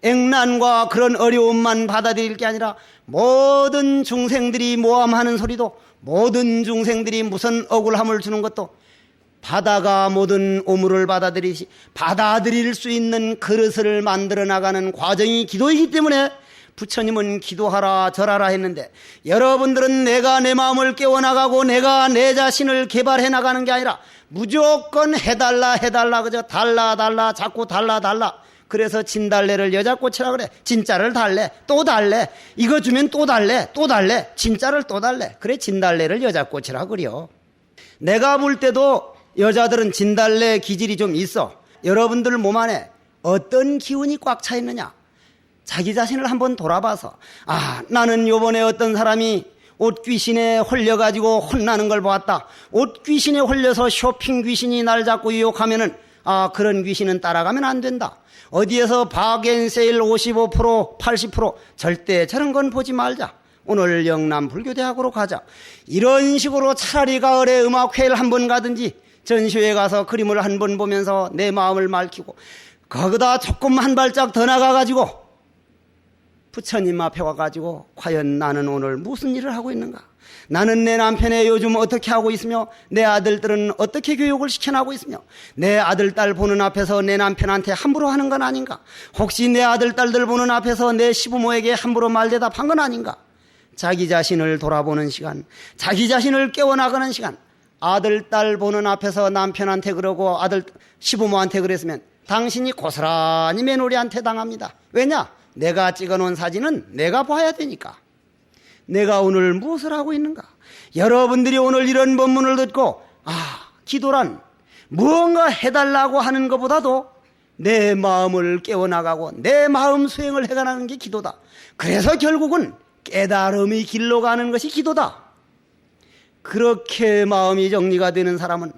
액난과 그런 어려움만 받아들일 게 아니라 모든 중생들이 모함하는 소리도 모든 중생들이 무슨 억울함을 주는 것도 바다가 모든 오물을 받아들일 수 있는 그릇을 만들어 나가는 과정이 기도이기 때문에 부처님은 기도하라 절하라 했는데 여러분들은 내가 내 마음을 깨워나가고 내가 내 자신을 개발해 나가는 게 아니라 무조건 해달라 그저 달라 자꾸 달라 그래서 진달래를 여자꽃이라 그래. 진짜를 달래 또 달래 이거 주면 또 달래 진짜를 또 달래 그래 진달래를 여자꽃이라 그려. 내가 볼 때도 여자들은 진달래 기질이 좀 있어. 여러분들 몸 안에 어떤 기운이 꽉 차 있느냐 자기 자신을 한번 돌아봐서 나는 요번에 어떤 사람이 옷 귀신에 홀려가지고 혼나는 걸 보았다. 옷 귀신에 홀려서 쇼핑 귀신이 날 자꾸 유혹하면은 그런 귀신은 따라가면 안 된다. 어디에서 바겐세일 55% 80% 절대 저런 건 보지 말자. 오늘 영남 불교대학으로 가자. 이런 식으로 차라리 가을에 음악회를 한번 가든지 전시회에 가서 그림을 한번 보면서 내 마음을 맑히고 거기다 조금 한 발짝 더 나가가지고 부처님 앞에 와가지고 과연 나는 오늘 무슨 일을 하고 있는가? 나는 내 남편에 요즘 어떻게 하고 있으며 내 아들들은 어떻게 교육을 시켜나가고 있으며 내 아들, 딸 보는 앞에서 내 남편한테 함부로 하는 건 아닌가? 혹시 내 아들, 딸들 보는 앞에서 내 시부모에게 함부로 말대답한 건 아닌가? 자기 자신을 돌아보는 시간, 자기 자신을 깨워나가는 시간. 아들, 딸 보는 앞에서 남편한테 그러고 아들, 시부모한테 그랬으면 당신이 고스란히 며느리한테 당합니다. 왜냐? 내가 찍어놓은 사진은 내가 봐야 되니까. 내가 오늘 무엇을 하고 있는가? 여러분들이 오늘 이런 법문을 듣고 기도란 무언가 해달라고 하는 것보다도 내 마음을 깨워나가고 내 마음 수행을 해가는 게 기도다. 그래서 결국은 깨달음의 길로 가는 것이 기도다. 그렇게 마음이 정리가 되는 사람은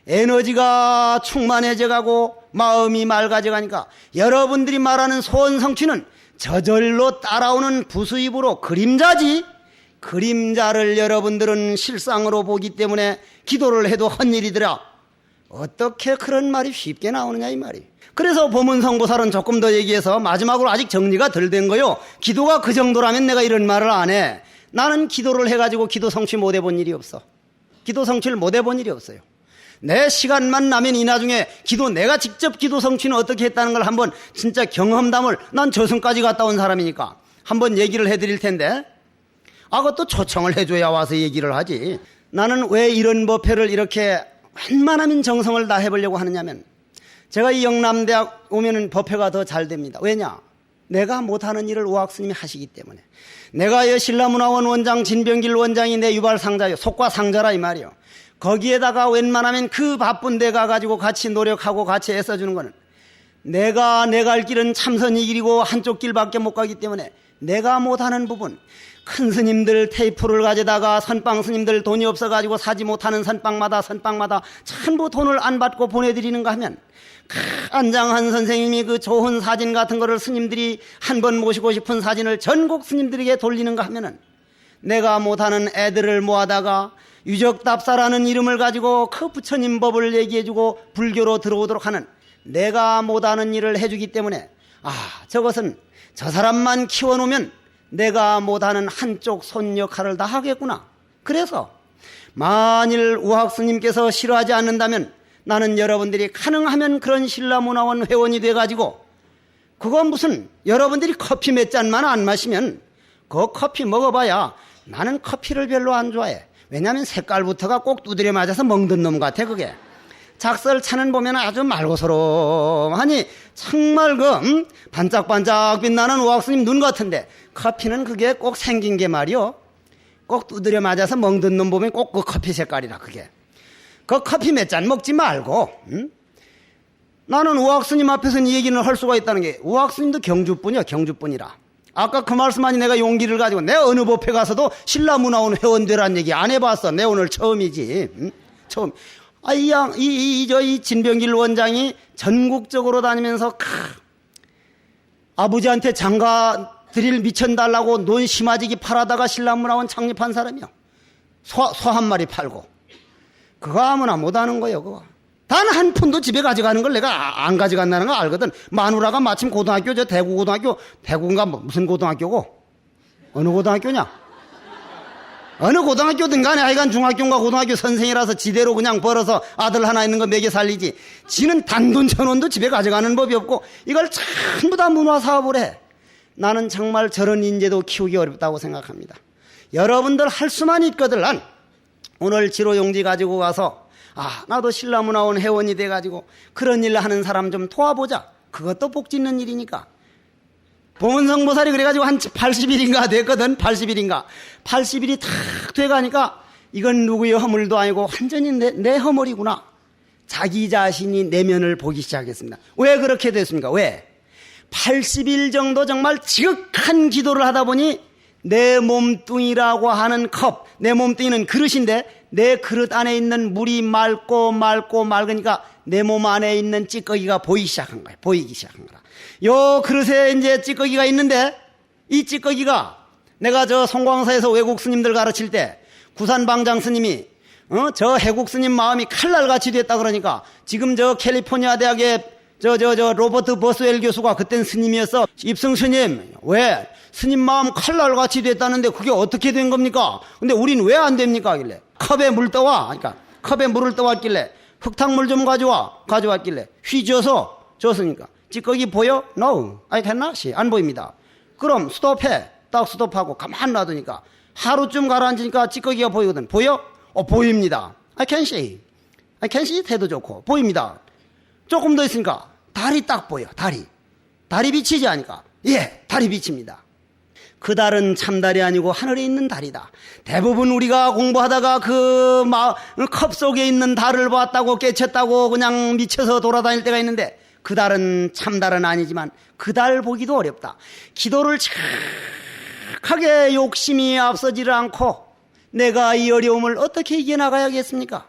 에너지가 충만해져가고 마음이 맑아져가니까 여러분들이 말하는 소원 성취는 저절로 따라오는 부수입으로 그림자지. 그림자를 여러분들은 실상으로 보기 때문에 기도를 해도 헛일이더라. 어떻게 그런 말이 쉽게 나오느냐 이 말이. 그래서 보문성보살은 조금 더 얘기해서 마지막으로 아직 정리가 덜 된 거요. 기도가 그 정도라면 내가 이런 말을 안 해. 나는 기도를 해가지고 기도 성취 못 해본 일이 없어. 기도 성취를 못 해본 일이 없어요. 내 시간만 나면 이 나중에 내가 직접 기도 성취는 어떻게 했다는 걸 한번 진짜 경험담을, 난 저승까지 갔다 온 사람이니까 한번 얘기를 해드릴 텐데, 그것도 초청을 해줘야 와서 얘기를 하지. 나는 왜 이런 법회를 이렇게 웬만하면 정성을 다 해보려고 하느냐면, 제가 이 영남대학 오면은 법회가 더 잘 됩니다. 왜냐? 내가 못하는 일을 우학스님이 하시기 때문에. 내가 신라문화원 원장 진병길 원장이 내 유발상자요. 속과 상자라 이 말이요. 거기에다가 웬만하면 그 바쁜 데 가가지고 같이 노력하고 같이 애써주는 거는, 내가 내 갈 길은 참선이 길이고 한쪽 길밖에 못 가기 때문에 내가 못하는 부분, 큰 스님들 테이프를 가져다가 선빵 스님들 돈이 없어가지고 사지 못하는 선빵마다 전부 돈을 안 받고 보내드리는가 하면, 안장한 선생님이 그 좋은 사진 같은 거를 스님들이 한 번 모시고 싶은 사진을 전국 스님들에게 돌리는가 하면은, 내가 못하는 애들을 모아다가 유적답사라는 이름을 가지고 그 부처님 법을 얘기해주고 불교로 들어오도록 하는, 내가 못하는 일을 해주기 때문에 저것은 저 사람만 키워놓으면 내가 못하는 한쪽 손 역할을 다 하겠구나. 그래서 만일 우학스님께서 싫어하지 않는다면 나는 여러분들이 가능하면 그런 신라문화원 회원이 돼가지고 그건 무슨 여러분들이 커피 몇 잔만 안 마시면 그 커피 먹어봐야 나는 커피를 별로 안 좋아해. 왜냐하면 색깔부터가 꼭 두드려 맞아서 멍든 놈 같아 그게. 작설 차는 보면 아주 말고소롬하니 정말 반짝반짝 빛나는 우학스님 눈 같은데 커피는 그게 꼭 생긴 게 말이요. 꼭 두드려 맞아서 멍든 놈 보면 꼭 그 커피 색깔이라 그게. 그 커피 몇 잔 먹지 말고 나는 우학스님 앞에서는 이 얘기는 할 수가 있다는 게 우학스님도 경주뿐이야 경주뿐이라. 아까 그 말씀하니 내가 용기를 가지고 내가 어느 법회 가서도 신라문화원 회원 되란 얘기 안 해봤어. 내 오늘 처음이지. 처음. 이 진병길 원장이 전국적으로 다니면서 아버지한테 장가 드릴 미천 달라고 논 심아지기 팔아다가 신라문화원 창립한 사람이요. 소 한 마리 팔고. 그거 아무나 못하는 거예요. 그거. 단 한 푼도 집에 가져가는 걸 내가 안 가져간다는 거 알거든. 마누라가 마침 고등학교 저 대구고등학교 대구인가 무슨 고등학교고 어느 고등학교냐? 어느 고등학교든 간에 하여간 중학교인가 고등학교 선생이라서 지대로 그냥 벌어서 아들 하나 있는 거 먹여 살리지. 지는 단돈 1,000원도 집에 가져가는 법이 없고 이걸 전부 다 문화사업을 해. 나는 정말 저런 인재도 키우기 어렵다고 생각합니다. 여러분들 할 수만 있거든. 오늘 지로용지 가지고 가서 나도 신라문화원 회원이 돼가지고 그런 일 하는 사람 좀 도와보자. 그것도 복 짓는 일이니까. 보문성보살이 그래가지고 한 80일인가 됐거든. 80일인가. 80일이 탁 돼가니까 이건 누구의 허물도 아니고 완전히 내 허물이구나. 자기 자신이 내면을 보기 시작했습니다. 왜 그렇게 됐습니까? 왜? 80일 정도 정말 지극한 기도를 하다 보니 내 몸뚱이라고 하는 컵, 내 몸뚱이는 그릇인데 내 그릇 안에 있는 물이 맑고 맑으니까 내 몸 안에 있는 찌꺼기가 보이기 시작한 거예요. 보이기 시작한 거라. 요 그릇에 이제 찌꺼기가 있는데 이 찌꺼기가 내가 저 송광사에서 외국 스님들 가르칠 때 구산방장 스님이 저 해국 스님 마음이 칼날같이 됐다 그러니까 지금 저 캘리포니아 대학의 저 로버트 버스웰 교수가 그땐 스님이었어. 입승 스님, 왜 스님 마음 칼날같이 됐다는데 그게 어떻게 된 겁니까? 근데 우린 왜 안 됩니까? 하길래 컵에 물 떠와. 그러니까 컵에 물을 떠왔길래 흙탕물 좀 가져왔길래 휘저어서 줬으니까 찌꺼기 보여? No, I cannot see. 안 보입니다. 그럼 스톱해. 딱 스톱하고 가만 놔두니까 하루쯤 가라앉으니까 찌꺼기가 보이거든. 보여? 보입니다. I can see. I can see 해도 좋고 보입니다. 조금 더 있으니까 달이 딱 보여. 달이 비치지 않으니까 예, 달이 비칩니다. 그 달은 참달이 아니고 하늘에 있는 달이다. 대부분 우리가 공부하다가 컵 속에 있는 달을 봤다고 깨쳤다고 그냥 미쳐서 돌아다닐 때가 있는데 그 달은 참달은 아니지만 그 달 보기도 어렵다. 기도를 착하게 욕심이 앞서지를 않고 내가 이 어려움을 어떻게 이겨나가야겠습니까?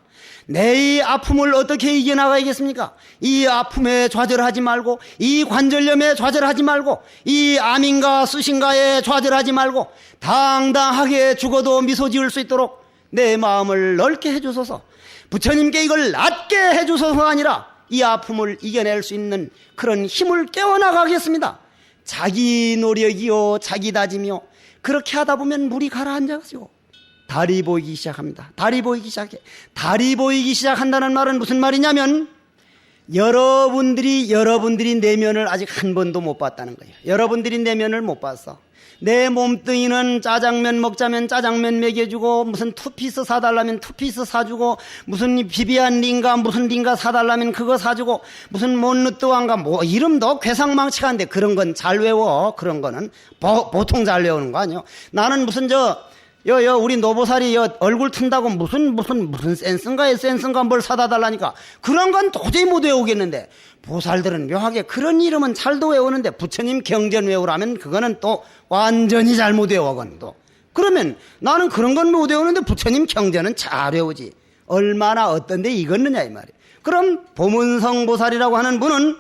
내 이 아픔을 어떻게 이겨나가야겠습니까? 이 아픔에 좌절하지 말고 이 관절염에 좌절하지 말고 이 암인가 수신가에 좌절하지 말고 당당하게 죽어도 미소 지을 수 있도록 내 마음을 넓게 해주소서. 부처님께 이걸 낫게 해주소서가 아니라 이 아픔을 이겨낼 수 있는 그런 힘을 깨워나가겠습니다. 자기 노력이요 자기 다짐이요 그렇게 하다 보면 물이 가라앉아가지고 달이 보이기 시작합니다. 달이 보이기 시작해. 달이 보이기 시작한다는 말은 무슨 말이냐면 여러분들이 내면을 아직 한 번도 못 봤다는 거예요. 여러분들이 내면을 못 봤어. 내 몸뚱이는 짜장면 먹자면 짜장면 먹여주고 무슨 투피스 사달라면 투피스 사주고 무슨 비비안 링가 무슨 링가 사달라면 그거 사주고 무슨 몬르뚜안가 뭐 이름도 괴상망측한데 그런 건 잘 외워. 그런 거는 보통 잘 외우는 거 아니요. 나는 무슨 우리 노보살이 얼굴 튼다고 무슨 센스인가 뭘 사다 달라니까 그런 건 도저히 못 외우겠는데 보살들은 묘하게 그런 이름은 잘도 외우는데 부처님 경전 외우라면 그거는 또 완전히 잘못 외워건 또 그러면 나는 그런 건 못 외우는데 부처님 경전은 잘 외우지 얼마나 어떤데 익었느냐 이 말이에요. 그럼 보문성 보살이라고 하는 분은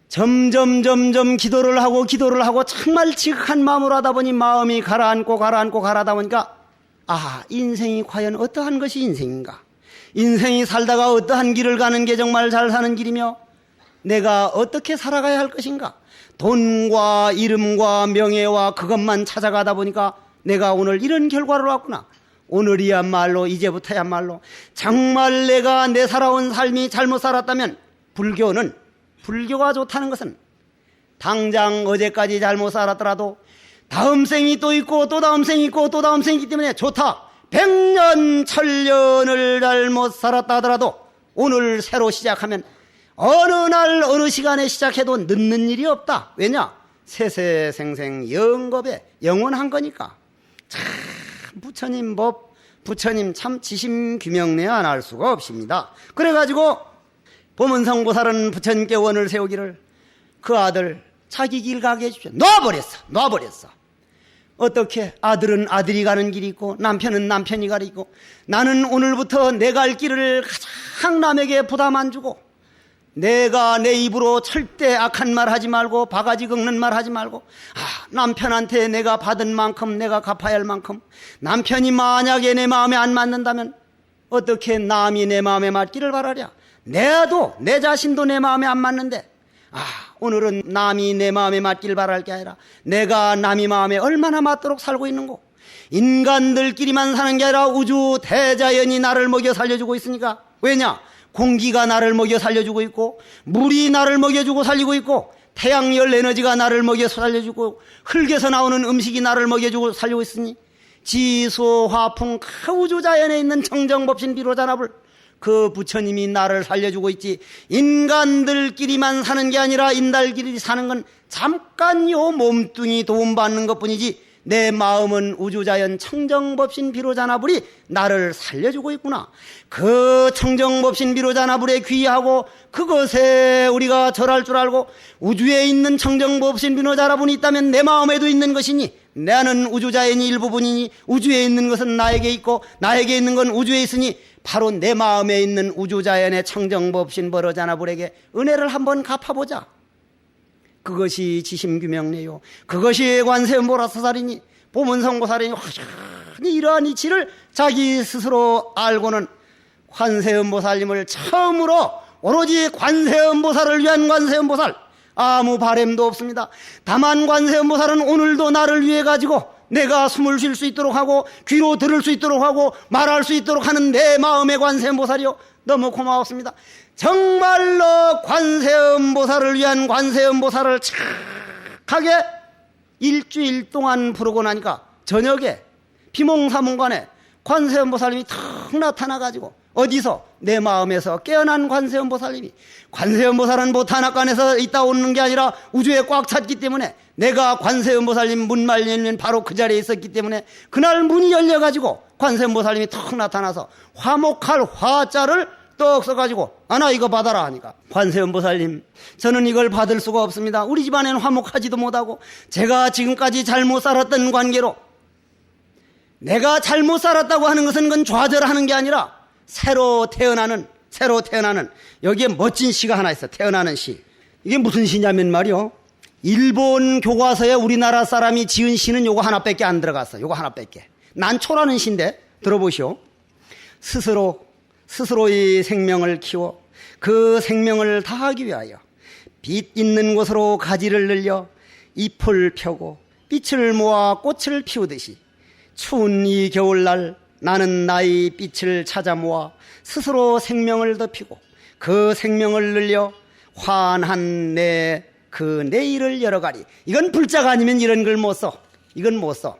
점점 기도를 하고 정말 지극한 마음으로 하다 보니 마음이 가라앉고 가라다 보니까 인생이 과연 어떠한 것이 인생인가? 인생이 살다가 어떠한 길을 가는 게 정말 잘 사는 길이며 내가 어떻게 살아가야 할 것인가? 돈과 이름과 명예와 그것만 찾아가다 보니까 내가 오늘 이런 결과를 왔구나. 오늘이야말로 이제부터야말로 정말 내가 내 살아온 삶이 잘못 살았다면 불교가 좋다는 것은 당장 어제까지 잘못 살았더라도 다음 생이 또 있고 또 다음 생이 있고 또 다음 생이 있기 때문에 좋다. 100년, 1000년을 잘못 살았다 하더라도 오늘 새로 시작하면 어느 날 어느 시간에 시작해도 늦는 일이 없다. 왜냐? 세세생생 영겁에 영원한 거니까. 참 부처님 법, 부처님 참 지심규명내 안 할 수가 없습니다. 그래가지고 보문성보살은 부처님께 원을 세우기를 그 아들 자기 길 가게 해주십시오. 놔버렸어. 어떻게? 아들은 아들이 가는 길이 있고 남편은 남편이 가는 길이 있고 나는 오늘부터 내 갈 길을 가장 남에게 부담 안 주고 내가 내 입으로 절대 악한 말 하지 말고 바가지 긁는 말 하지 말고 남편한테 내가 받은 만큼 내가 갚아야 할 만큼 남편이 만약에 내 마음에 안 맞는다면 어떻게 남이 내 마음에 맞기를 바라랴. 내도 내 자신도 내 마음에 안 맞는데 오늘은 남이 내 마음에 맞길 바랄 게 아니라 내가 남이 마음에 얼마나 맞도록 살고 있는고. 인간들끼리만 사는 게 아니라 우주 대자연이 나를 먹여 살려주고 있으니까. 왜냐? 공기가 나를 먹여 살려주고 있고 물이 나를 먹여주고 살리고 있고 태양열 에너지가 나를 먹여 살려주고 흙에서 나오는 음식이 나를 먹여주고 살리고 있으니 지수 화풍 그 우주 자연에 있는 정정법신 비로자나불 그 부처님이 나를 살려주고 있지. 인간들끼리만 사는 게 아니라 인달끼리 사는 건 잠깐 요 몸뚱이 도움받는 것뿐이지 내 마음은 우주자연 청정법신 비로자나불이 나를 살려주고 있구나. 그 청정법신 비로자나불에 귀하고 그것에 우리가 절할 줄 알고 우주에 있는 청정법신 비로자나불이 있다면 내 마음에도 있는 것이니 나는 우주자연이 일부분이니 우주에 있는 것은 나에게 있고 나에게 있는 건 우주에 있으니 바로 내 마음에 있는 우주자연의 청정법신 비로자나불에게 은혜를 한번 갚아보자. 그것이 지심규명례요. 그것이 관세음보라사살이니 보문성보살이니 확연히 이러한 이치를 자기 스스로 알고는 관세음보살님을 처음으로 오로지 관세음보살을 위한 관세음보살 아무 바램도 없습니다. 다만 관세음보살은 오늘도 나를 위해 가지고 내가 숨을 쉴 수 있도록 하고 귀로 들을 수 있도록 하고 말할 수 있도록 하는 내 마음의 관세음보살이요. 너무 고마웠습니다. 정말로 관세음보살을 위한 관세음보살을 착하게 일주일 동안 부르고 나니까 저녁에 비몽사몽간에 관세음보살님이 탁 나타나가지고 어디서? 내 마음에서 깨어난 관세음보살님이. 관세음보살은 보타나간에서 있다 오는 게 아니라 우주에 꽉 찼기 때문에 내가 관세음보살님 문말 열면 바로 그 자리에 있었기 때문에 그날 문이 열려가지고 관세음보살님이 탁 나타나서 화목할 화자를 떡 써가지고 아나 이거 받아라 하니까 관세음보살님 저는 이걸 받을 수가 없습니다. 우리 집안에는 화목하지도 못하고 제가 지금까지 잘못 살았던 관계로 내가 잘못 살았다고 하는 것은 그건 좌절하는 게 아니라 새로 태어나는 여기에 멋진 시가 하나 있어. 태어나는 시. 이게 무슨 시냐면 말이요 일본 교과서에 우리나라 사람이 지은 시는 요거 하나밖에 안 들어갔어. 요거 하나밖에. 난초라는 시인데 들어보시오. 스스로의 생명을 키워 그 생명을 다하기 위하여 빛 있는 곳으로 가지를 늘려 잎을 펴고 빛을 모아 꽃을 피우듯이 추운 이 겨울날 나는 나의 빛을 찾아 모아 스스로 생명을 덮이고 그 생명을 늘려 환한 내 그 내일을 열어가리. 이건 불자가 아니면 이런 걸 못 써. 이건 못 써.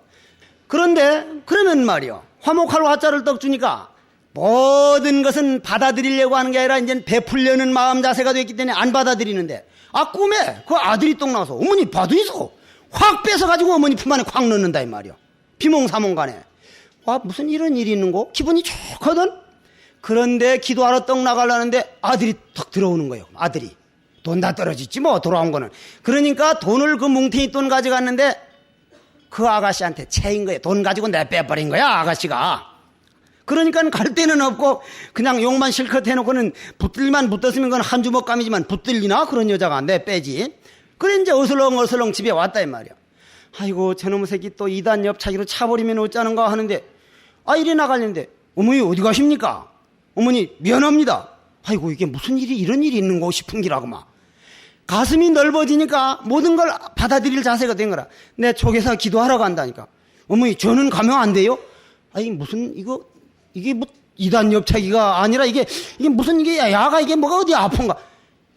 그런데 그러면 말이요 화목할 화자를 떡 주니까 모든 것은 받아들이려고 하는 게 아니라 이제 베풀려는 마음 자세가 됐기 때문에 안 받아들이는데 꿈에 그 아들이 떡 나와서 어머니 받으이소 확 뺏어가지고 어머니 품 안에 콱 넣는다 이 말이요. 비몽사몽간에 무슨 이런 일이 있는고 기분이 좋거든. 그런데 기도하러 떡 나가려는데 아들이 턱 들어오는 거예요. 아들이 돈 다 떨어졌지 뭐 돌아온 거는. 그러니까 돈을 그 뭉탱이 돈 가져갔는데 그 아가씨한테 채인 거예요. 돈 가지고 내 빼버린 거야 아가씨가. 그러니까 갈 데는 없고 그냥 욕만 실컷 해놓고는 붙들만 붙었으면 그건 한 주먹감이지만 붙들리나 그런 여자가 내 빼지. 그래 이제 어슬렁 집에 왔다 이 말이야. 아이고 저놈의 새끼 또 2단 옆차기로 차버리면 어쩌는가 하는데 이리 나가려는데 어머니 어디 가십니까? 어머니 미안합니다. 아이고 이게 무슨 일이 이런 일이 있는가 싶은 기라고 막. 가슴이 넓어지니까 모든 걸 받아들일 자세가 된 거라. 내 쪽에서 기도하러 간다니까. 어머니 저는 가면 안 돼요? 아니 무슨 이게 뭐 이단협착이가 아니라 이게 무슨 이게 야가 이게 뭐가 어디 아픈가?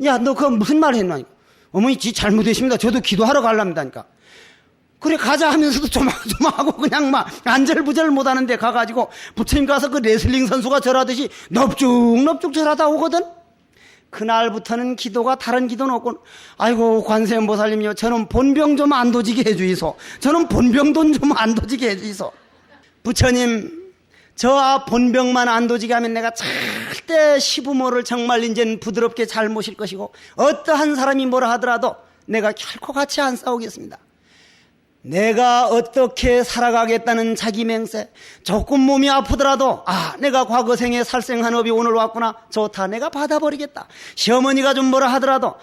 야 너 그거 무슨 말 했나? 어머니 지 잘못했습니다. 저도 기도하러 가랍니다니까. 그래 가자 하면서도 조마조마하고 그냥 막 안절부절 못하는데 가가지고 부처님 가서 그 레슬링 선수가 절하듯이 넙죽넙죽 절하다 오거든. 그날부터는 기도가 다른 기도는 없고 아이고 관세음보살님요 저는 본병 좀 안 도지게 해주이소. 저는 본병돈 좀 안 도지게 해주이소. 부처님 저 본병만 안 도지게 하면 내가 절대 시부모를 정말 이제는 부드럽게 잘 모실 것이고 어떠한 사람이 뭐라 하더라도 내가 결코 같이 안 싸우겠습니다. 내가 어떻게 살아가겠다는 자기 맹세, 조금 몸이 아프더라도 내가 과거 생에 살생한 업이 오늘 왔구나, 좋다, 내가 받아버리겠다. 시어머니가 좀 뭐라 하더라도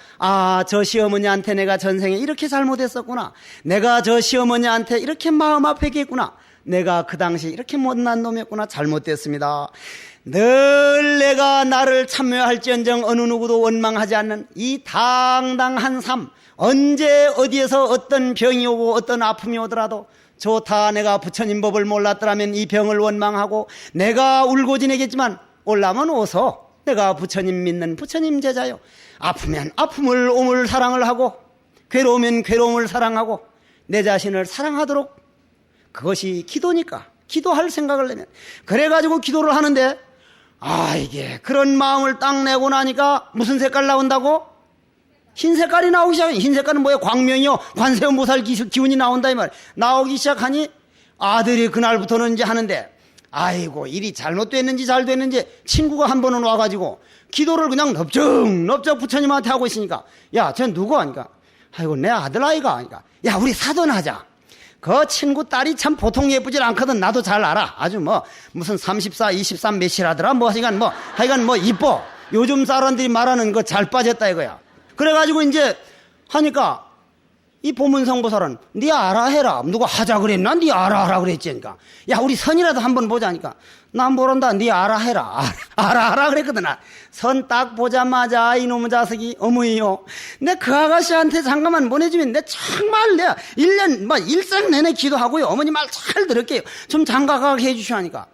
저 시어머니한테 내가 전생에 이렇게 잘못했었구나, 내가 저 시어머니한테 이렇게 마음 아프게 했구나, 내가 그 당시 이렇게 못난 놈이었구나, 잘못됐습니다. 늘 내가 나를 참여할지언정 어느 누구도 원망하지 않는 이 당당한 삶, 언제 어디에서 어떤 병이 오고 어떤 아픔이 오더라도 좋다, 내가 부처님 법을 몰랐더라면 이 병을 원망하고 내가 울고 지내겠지만 올라면 오서 내가 부처님 믿는 부처님 제자요. 아프면 아픔을 오물 사랑을 하고 괴로우면 괴로움을 사랑하고 내 자신을 사랑하도록, 그것이 기도니까 기도할 생각을 내면 그래가지고 기도를 하는데 이게 그런 마음을 딱 내고 나니까 무슨 색깔 나온다고? 흰 색깔이 나오기 시작하니, 흰 색깔은 뭐야? 광명이요. 관세음보살 기운이 나온다 이 말. 나오기 시작하니 아들이 그날부터는 이제 하는데 아이고 일이 잘못됐는지 잘 됐는지 친구가 한 번은 와가지고 기도를 그냥 넙적 부처님한테 하고 있으니까 야 쟤 누구 하니까 아이고 내 아들아이가 하니까 야 우리 사돈하자. 그 친구 딸이 참 보통 예쁘질 않거든. 나도 잘 알아. 아주 무슨 34, 23 몇이라더라. 하여간 이뻐. 요즘 사람들이 말하는 거 잘 빠졌다 이거야. 그래가지고 이제 하니까 이 보문성보살은 네 알아 해라. 누가 하자 그랬나? 네 알아 그랬지. 그러니까 야 우리 선이라도 한번 보자니까 난 모른다. 네 알아 해라. 알아 그랬거든. 선 딱 보자마자 이놈의 자식이 어머니요, 내 그 아가씨한테 잠깐만 보내주면 내 정말 내가 1년 일생 내내 기도하고요 어머니 말 잘 들을게요. 좀 장가가게 해주시라니까.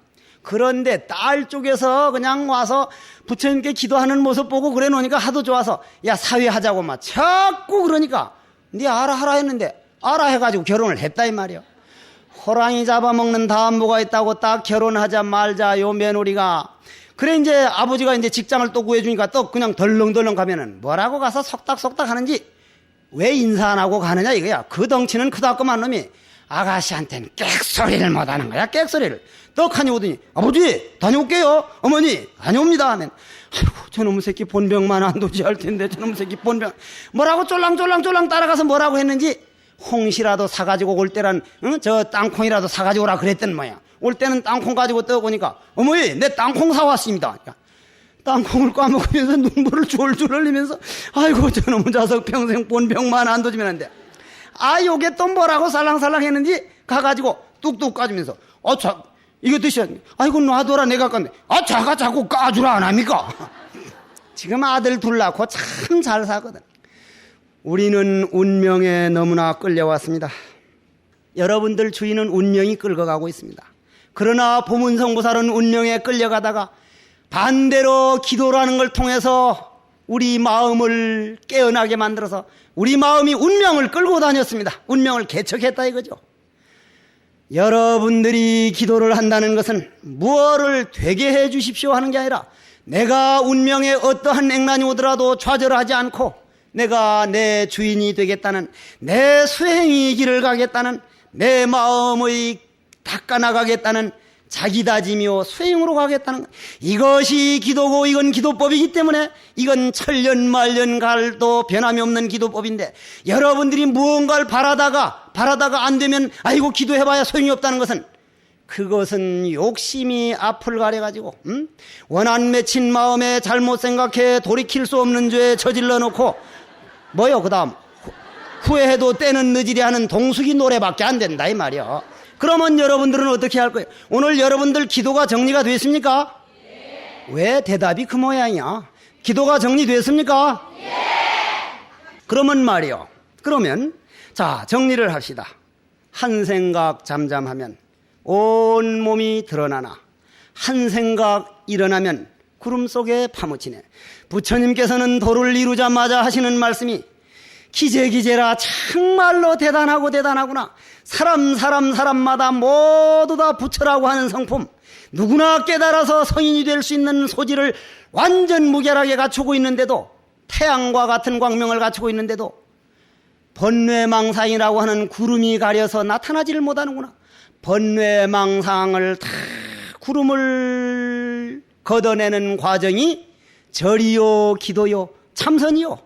그런데 딸 쪽에서 그냥 와서 부처님께 기도하는 모습 보고 그래 놓으니까 하도 좋아서 야 사회하자고 막 자꾸 그러니까 네 알아 하라 했는데 알아 해가지고 결혼을 했다 이 말이야. 호랑이 잡아먹는 다음 뭐가 있다고 딱 결혼하자 말자 요 며느리가. 그래 이제 아버지가 이제 직장을 또 구해주니까 또 그냥 덜렁덜렁 가면은 뭐라고 가서 속닥속닥 하는지 왜 인사 안 하고 가느냐 이거야. 그 덩치는 크다고만 놈이 아가씨한테는 객소리를 못하는 거야. 객소리를 떡하니 오더니 아버지 다녀올게요. 어머니 다녀옵니다 하면 아이고 저놈의 새끼 본병만 안 도지 할 텐데 저놈의 새끼 본병 뭐라고 쫄랑쫄랑 따라가서 뭐라고 했는지 홍시라도 사가지고 올 때란 저 땅콩이라도 사가지고 오라 그랬던 모양. 올 때는 땅콩 가지고 떠보니까 어머니 내 땅콩 사왔습니다. 그러니까 땅콩을 까먹으면서 눈물을 졸졸 흘리면서 아이고 저놈의 자석 평생 본병만 안 도지면 안 돼. 요게 또 뭐라고 살랑살랑 했는지 가가지고 뚝뚝 까주면서 이거 드셔. 아이고 놔둬라 내가 깠네. 자가 자꾸 까주라 안 합니까? 지금 아들 둘 낳고 참 잘 사거든. 우리는 운명에 너무나 끌려왔습니다. 여러분들 주위는 운명이 끌고 가고 있습니다. 그러나 보문성보살은 운명에 끌려가다가 반대로 기도라는 걸 통해서 우리 마음을 깨어나게 만들어서 우리 마음이 운명을 끌고 다녔습니다. 운명을 개척했다 이거죠. 여러분들이 기도를 한다는 것은 무엇을 되게 해 주십시오 하는 게 아니라 내가 운명에 어떠한 액난이 오더라도 좌절하지 않고 내가 내 주인이 되겠다는, 내 수행이 길을 가겠다는, 내 마음의 닦아나가겠다는 자기 다짐이요 수행으로 가겠다는, 이것이 기도고 이건 기도법이기 때문에 이건 천년만년 갈도 변함이 없는 기도법인데, 여러분들이 무언가를 바라다가 안 되면 아이고 기도해봐야 소용이 없다는 것은, 그것은 욕심이 앞을 가려가지고 원한 맺힌 마음에 잘못 생각해 돌이킬 수 없는 죄에 저질러 놓고 그 다음 후회해도 때는 늦으리 하는 동숙이 노래밖에 안 된다 이 말이야. 그러면 여러분들은 어떻게 할 거예요? 오늘 여러분들 기도가 정리가 됐습니까? 네. 왜 대답이 그 모양이야? 기도가 정리됐습니까? 네. 그러면 자 정리를 합시다. 한 생각 잠잠하면 온 몸이 드러나나 한 생각 일어나면 구름 속에 파묻히네. 부처님께서는 도를 이루자마자 하시는 말씀이 기재기재라 정말로 대단하고 대단하구나. 사람마다 모두 다 부처라고 하는 성품, 누구나 깨달아서 성인이 될 수 있는 소질을 완전 무결하게 갖추고 있는데도, 태양과 같은 광명을 갖추고 있는데도 번뇌망상이라고 하는 구름이 가려서 나타나지를 못하는구나. 번뇌망상을 다 구름을 걷어내는 과정이 절이요 기도요 참선이요.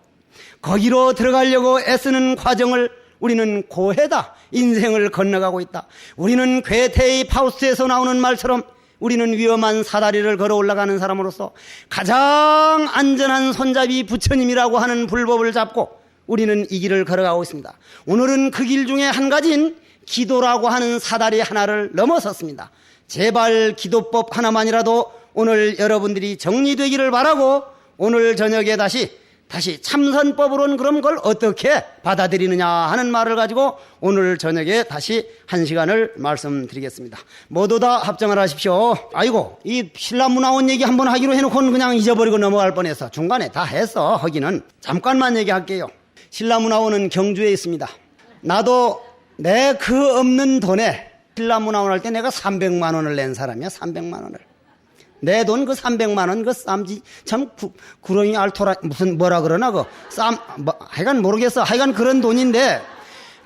거기로 들어가려고 애쓰는 과정을 우리는 고해다. 인생을 건너가고 있다. 우리는 괴테의 파우스트에서 나오는 말처럼 우리는 위험한 사다리를 걸어 올라가는 사람으로서 가장 안전한 손잡이 부처님이라고 하는 불법을 잡고 우리는 이 길을 걸어가고 있습니다. 오늘은 그 길 중에 한 가지인 기도라고 하는 사다리 하나를 넘어섰습니다. 제발 기도법 하나만이라도 오늘 여러분들이 정리되기를 바라고, 오늘 저녁에 다시 참선법으로는 그럼 그걸 어떻게 받아들이느냐 하는 말을 가지고 오늘 저녁에 다시 한 시간을 말씀드리겠습니다. 모두 다 합정을 하십시오. 아이고, 이 신라문화원 얘기 한번 하기로 해놓고는 그냥 잊어버리고 넘어갈 뻔해서 중간에 다 했어. 하기는 잠깐만 얘기할게요. 신라문화원은 경주에 있습니다. 나도 내 그 없는 돈에 신라문화원 할 때 내가 300만 원을 낸 사람이야. 300만 원을. 내 돈 그 300만 원 그 쌈지 참 구렁이 알토라 무슨 뭐라 그러나 하여간 모르겠어. 하여간 그런 돈인데,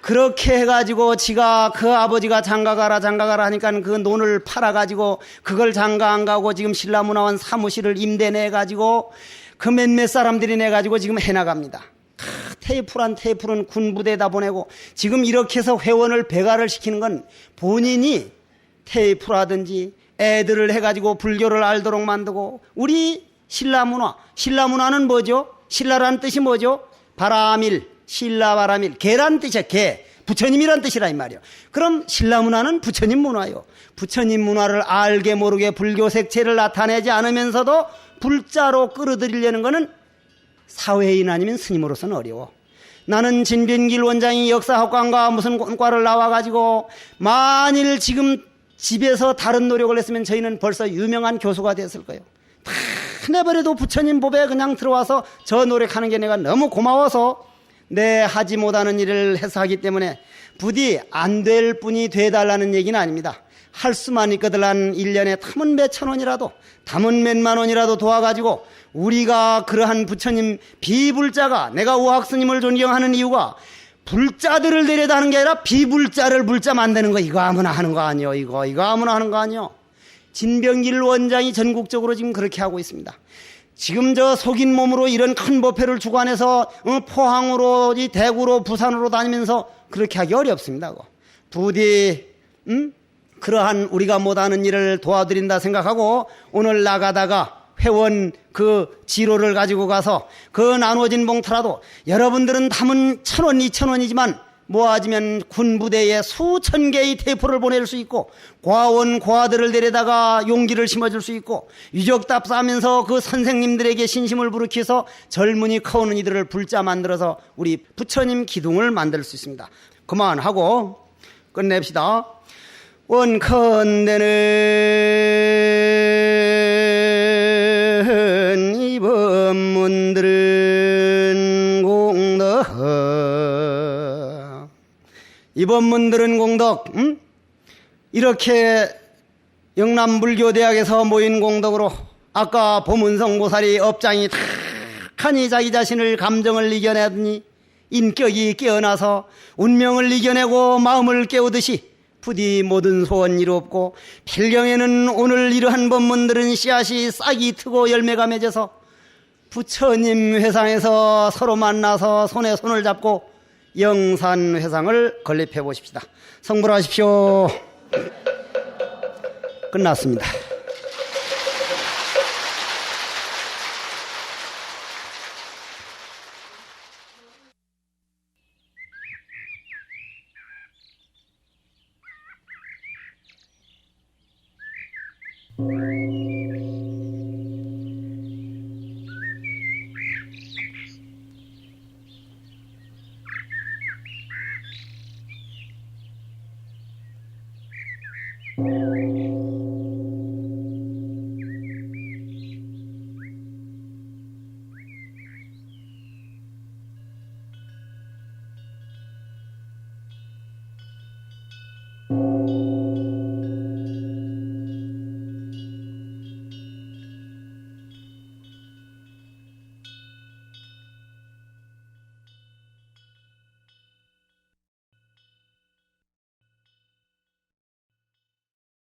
그렇게 해가지고 지가 그 아버지가 장가가라 하니까 그 돈을 팔아가지고 그걸 장가 안 가고 지금 신라문화원 사무실을 임대내가지고 그 몇몇 사람들이 내가지고 지금 해나갑니다. 테이프는 군부대에다 보내고 지금 이렇게 해서 회원을 배가를 시키는 건 본인이 테이프라든지 애들을 해가지고 불교를 알도록 만들고, 우리 신라문화는 뭐죠? 신라라는 뜻이 뭐죠? 바라밀, 신라바라밀, 개란 뜻이야. 개, 부처님이란 뜻이라 이 말이요. 그럼 신라문화는 부처님 문화요. 부처님 문화를 알게 모르게 불교 색채를 나타내지 않으면서도 불자로 끌어들이려는 거는 사회인 아니면 스님으로서는 어려워. 나는 진변길 원장이 역사학과인가 무슨 과를 나와가지고 만일 지금 집에서 다른 노력을 했으면 저희는 벌써 유명한 교수가 됐을 거예요. 다 내버려도 부처님 법에 그냥 들어와서 저 노력하는 게 내가 너무 고마워서 내 하지 못하는 일을 해서 하기 때문에 부디 안 될 뿐이 돼달라는 얘기는 아닙니다. 할 수만 있거든 한 1년에 담은 몇천 원이라도, 담은 몇만 원이라도 도와가지고 우리가 그러한 부처님 비불자가, 내가 우학스님을 존경하는 이유가 불자들을 데려다 하는 게 아니라 비불자를 불자 만드는 거. 이거 아무나 하는 거 아니요. 이거 아무나 하는 거 아니요. 진병길 원장이 전국적으로 지금 그렇게 하고 있습니다. 지금 저 속인 몸으로 이런 큰 법회를 주관해서 포항으로 대구로 부산으로 다니면서 그렇게 하기 어렵습니다. 부디 그러한 우리가 못하는 일을 도와드린다 생각하고 오늘 나가다가 회원 그 지로를 가지고 가서 그 나누어진 봉투라도 여러분들은 담은 1,000원, 2,000원이지만 모아지면 군부대에 수천 개의 테이프를 보낼 수 있고, 과원, 과들을 데려다가 용기를 심어줄 수 있고, 유적답사하면서 그 선생님들에게 신심을 부르켜서 젊은이 커오는 이들을 불자 만들어서 우리 부처님 기둥을 만들 수 있습니다. 그만하고 끝냅시다. 원컨대는 이 법문들은 공덕, 이 법문들은 공덕, 이렇게 영남불교대학에서 모인 공덕으로 아까 보문성보살이 업장이 탁하니 자기 자신을 감정을 이겨내더니 인격이 깨어나서 운명을 이겨내고 마음을 깨우듯이 부디 모든 소원 이루었고, 필경에는 오늘 이러한 법문들은 씨앗이 싹이 트고 열매가 맺어서 부처님 회상에서 서로 만나서 손에 손을 잡고 영산 회상을 건립해 보십시다. 성불하십시오. 끝났습니다.